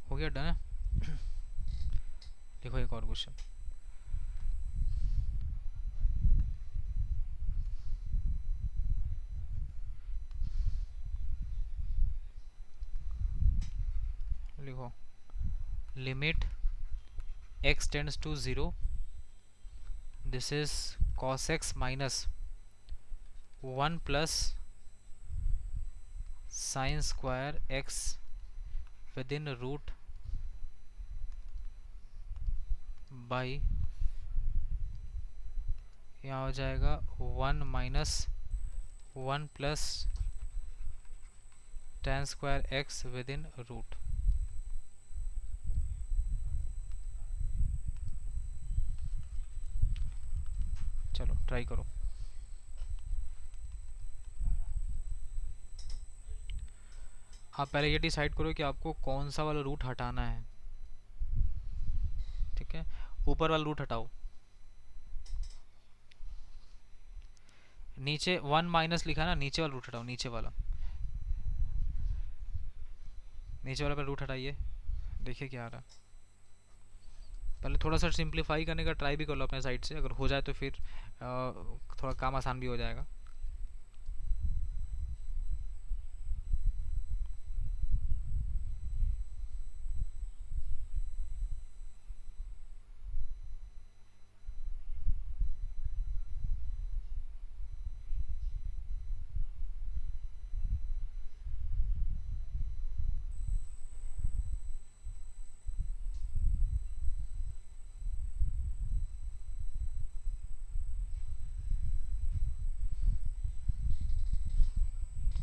A: हो गया, डन है। देखो एक और क्वेश्चन, लिखो limit x tends to 0, this is cos x minus 1 plus sin² x within root by, यहाँ हो जाएगा 1 - 1 plus tan² x within root। चलो ट्राई करो। आप पहले ये डिसाइड करो कि आपको कौन सा वाला रूट हटाना है। ठीक है, ऊपर वाला रूट हटाओ, नीचे 1 माइनस लिखा है ना, नीचे वाला रूट हटाओ, नीचे वाला पे रूट हटाइए, देखिए क्या आ रहा है। पहले थोड़ा सा सिंप्लीफाई करने का ट्राई भी कर लो अपने साइड से, अगर हो जाए तो फिर थोड़ा काम आसान भी हो जाएगा।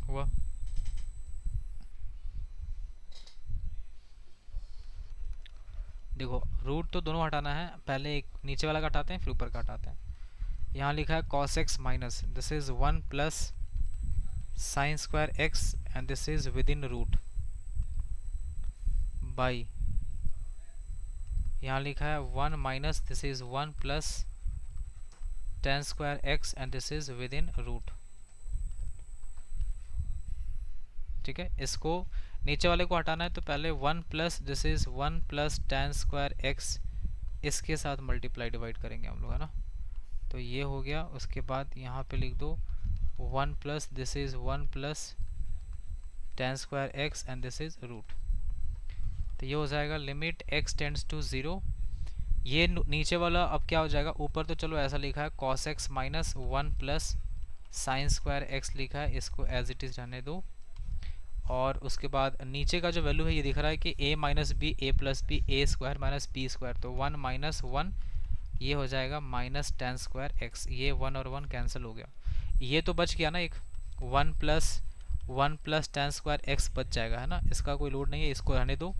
A: हुआ, देखो रूट तो दोनों हटाना है, पहले एक नीचे वाला का हटाते हैं फिर ऊपर का हटाते हैं। यहाँ लिखा है cos x minus, this is 1 plus sin² x and this is within root by, यहाँ लिखा है 1 minus, this is 1 plus tan² x and this is within root. ठीक है, इसको नीचे वाले को हटाना है तो पहले 1 plus, this is 1 plus tan² x, इसके साथ मल्टीप्लाई डिवाइड करेंगे हम लोग, है ना। तो ये हो गया, उसके बाद यहाँ पे लिख दो 1 plus, this is 1 plus tan² x and this is root. तो ये हो जाएगा लिमिट x टेंड्स टू 0। ये नीचे वाला अब क्या हो जाएगा, ऊपर तो चलो ऐसा लिखा है cos x minus 1 plus sin² x लिखा है, इसको एज इट इज रहने दो। और उसके बाद नीचे का जो वैल्यू है ये दिख रहा है कि a minus b a plus b a square minus b square, तो 1 माइनस 1 ये हो जाएगा माइनस tan² x, ये 1 और 1 कैंसिल हो गया, ये तो बच गया ना एक 1 प्लस tan² x बच जाएगा, है ना। इसका कोई लोड नहीं है, इसको रहने दो,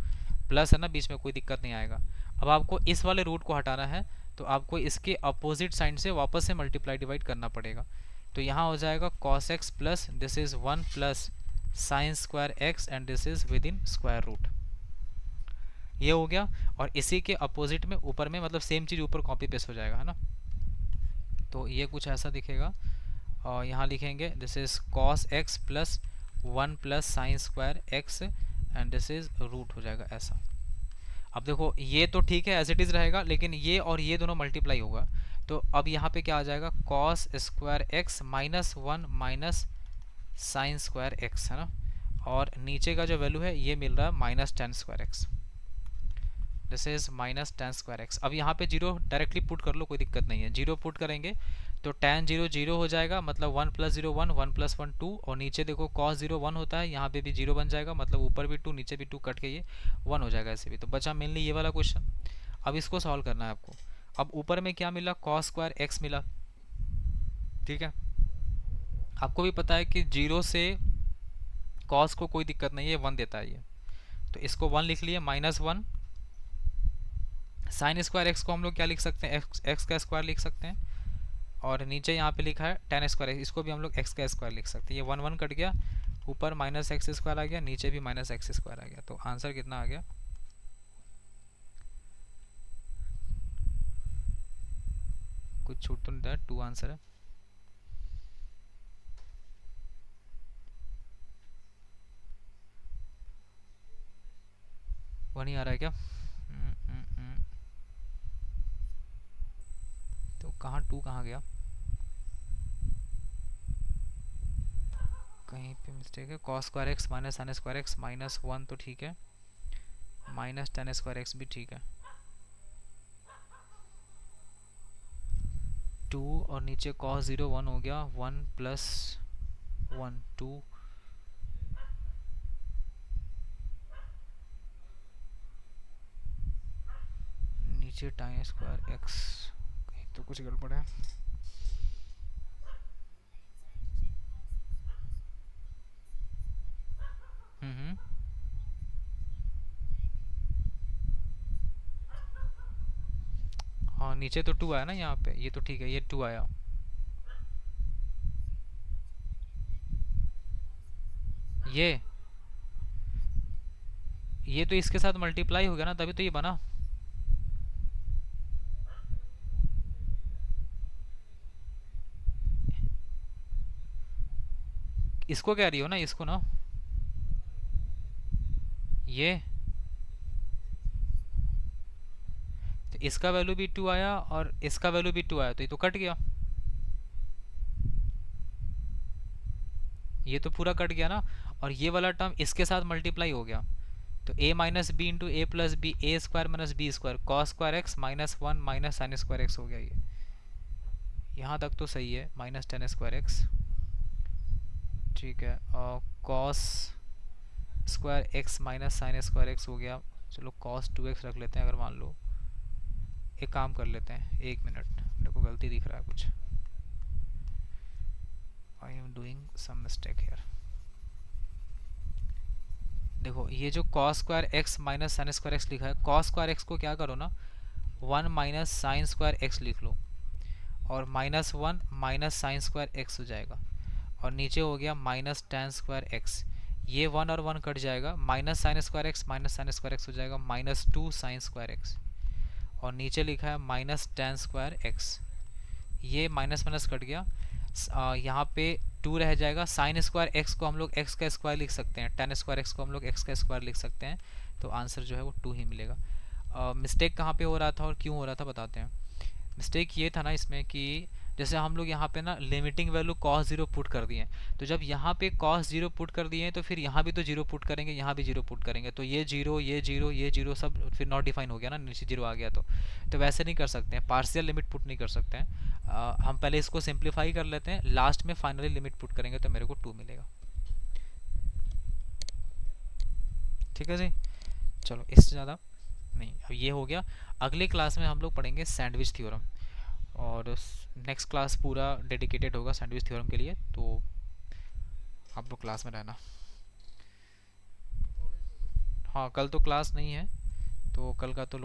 A: प्लस है ना बीच में, कोई दिक्कत नहीं आएगा। अब आपको इस वाले रूट को हटाना है तो आपको इसके अपोजिट साइड से वापस से मल्टीप्लाई डिवाइड करना पड़ेगा। तो यहाँ हो जाएगा cos x plus, this is 1 plus sin² x and this is within square root. ये हो गया, और इसी के अपोजिट में ऊपर में, मतलब सेम चीज़ ऊपर कॉपी पेस्ट हो जाएगा, है ना। तो ये कुछ ऐसा दिखेगा, और यहाँ लिखेंगे this is cos x plus 1 plus sin² x and this is root, हो जाएगा ऐसा। अब देखो ये तो ठीक है एज इट इज़ रहेगा, लेकिन ये और ये दोनों मल्टीप्लाई होगा, तो अब यहाँ पे क्या आ जाएगा cos² x minus 1 minus sin² x, है ना। और नीचे का जो वैल्यू है ये मिल रहा है minus tan² x, this is minus tan² x। अब यहाँ पे जीरो डायरेक्टली पुट कर लो, कोई दिक्कत नहीं है, जीरो पुट करेंगे तो tan जीरो जीरो हो जाएगा, मतलब 1 + 0 1, 1 + 1 2, और नीचे देखो cos जीरो 1 होता है, यहाँ पे भी जीरो बन जाएगा, मतलब ऊपर भी 2 नीचे भी 2, कट के ये 1 हो जाएगा ऐसे भी। तो बचा मेनली ये वाला क्वेश्चन। अब इसको सॉल्व करना है आपको। अब ऊपर में क्या मिला, cos स्क्वायर x मिला, ठीक है। आपको भी पता है कि जीरो से cos को कोई दिक्कत नहीं है, 1 देता है ये, तो इसको 1 लिख लिए, -1। साइन स्क्वायर एक्स को हम लोग क्या लिख सकते हैं, एक्स का स्क्वायर लिख सकते हैं, और नीचे यहाँ पे लिखा है tan स्क्वायर, इसको भी हम लोग x का स्क्वायर लिख सकते हैं। ये 1 1 कट गया, ऊपर -x² आ गया, नीचे भी -x² आ गया। तो आंसर कितना आ गया, कुछ छूट तो नहीं था, 2 आंसर है। वन ही आ रहा है क्या? तो कहाँ 2 कहाँ गया, कहीं पे मिस्टेक है। cos square x minus sin square x -1 तो ठीक है, -tan स्क्वायर एक्स भी ठीक है। 2 और नीचे cos 0 1 हो गया, 1 + 1 2, नीचे tan स्क्वायर एक्स, कहीं तो कुछ गड़बड़ है। हम्म। हाँ नीचे तो 2 आया ना यहाँ पे, ये तो ठीक है, ये 2 आया। ये तो इसके साथ मल्टीप्लाई हो गया ना, तभी तो ये बना। इसको कह रही हो ना, इसको ना, ये तो इसका वैल्यू भी 2 आया और इसका वैल्यू भी 2 आया, तो ये तो कट गया, ये तो पूरा कट गया ना। और ये वाला टर्म इसके साथ मल्टीप्लाई हो गया, तो a - b × a + b, a² - b² cos square x -1 sin square x हो गया ये। यहाँ तक तो सही है, -tan स्क्वायर एक्स, ठीक है। और cos square x sin square x हो गया। चलो cos 2x रख लेते हैं, अगर मान लो, एक काम कर लेते हैं, 1 मिनट, मेरे को गलती दिख रहा है कुछ, I am doing some mistake here. देखो ये जो cos square x sin square x लिखा है, cos स्क्वायर एक्स को क्या करो ना, 1 - sin स्क्वायर एक्स लिख लो, और -1 - sin स्क्वायर एक्स हो जाएगा, और नीचे हो गया -tan स्क्वायर एक्स। ये 1 और 1 कट जाएगा, -sin square x sin square x हो जाएगा, -2 sin स्क्वायर एक्स, और नीचे लिखा है -tan स्क्वायर एक्स। ये माइनस माइनस कट गया, यहाँ पे 2 रह जाएगा। साइन स्क्वायर एक्स को हम लोग एक्स का स्क्वायर लिख सकते हैं, tan स्क्वायर एक्स को हम लोग एक्स का स्क्वायर लिख सकते हैं, तो आंसर जो है वो 2 ही मिलेगा। मिस्टेक कहाँ पे हो रहा था और क्यों हो रहा था बताते हैं। मिस्टेक ये था ना इसमें कि जैसे हम लोग यहाँ पे ना लिमिटिंग वैल्यू cos 0 पुट कर दिए, तो जब यहाँ पे cos 0 पुट कर दिए तो फिर यहाँ भी तो 0 पुट करेंगे, यहाँ भी 0 पुट करेंगे, तो ये 0 ये 0 ये 0 सब फिर नॉट डिफाइन हो गया ना, नीचे 0 आ गया। तो वैसे नहीं कर सकते हैं, पार्शियल लिमिट पुट नहीं कर सकते हैं। हम पहले इसको सिंप्लीफाई कर लेते हैं, लास्ट में फाइनली लिमिट पुट करेंगे तो मेरे को 2 मिलेगा। ठीक है जी, चलो इससे ज़्यादा नहीं, अब ये हो गया। अगले क्लास में हम लोग पढ़ेंगे सैंडविच थ्योरम, और नेक्स्ट क्लास पूरा डेडिकेटेड होगा सैंडविच थ्योरम के लिए, तो आप लोग क्लास में रहना। हाँ कल तो क्लास नहीं है, तो कल का तो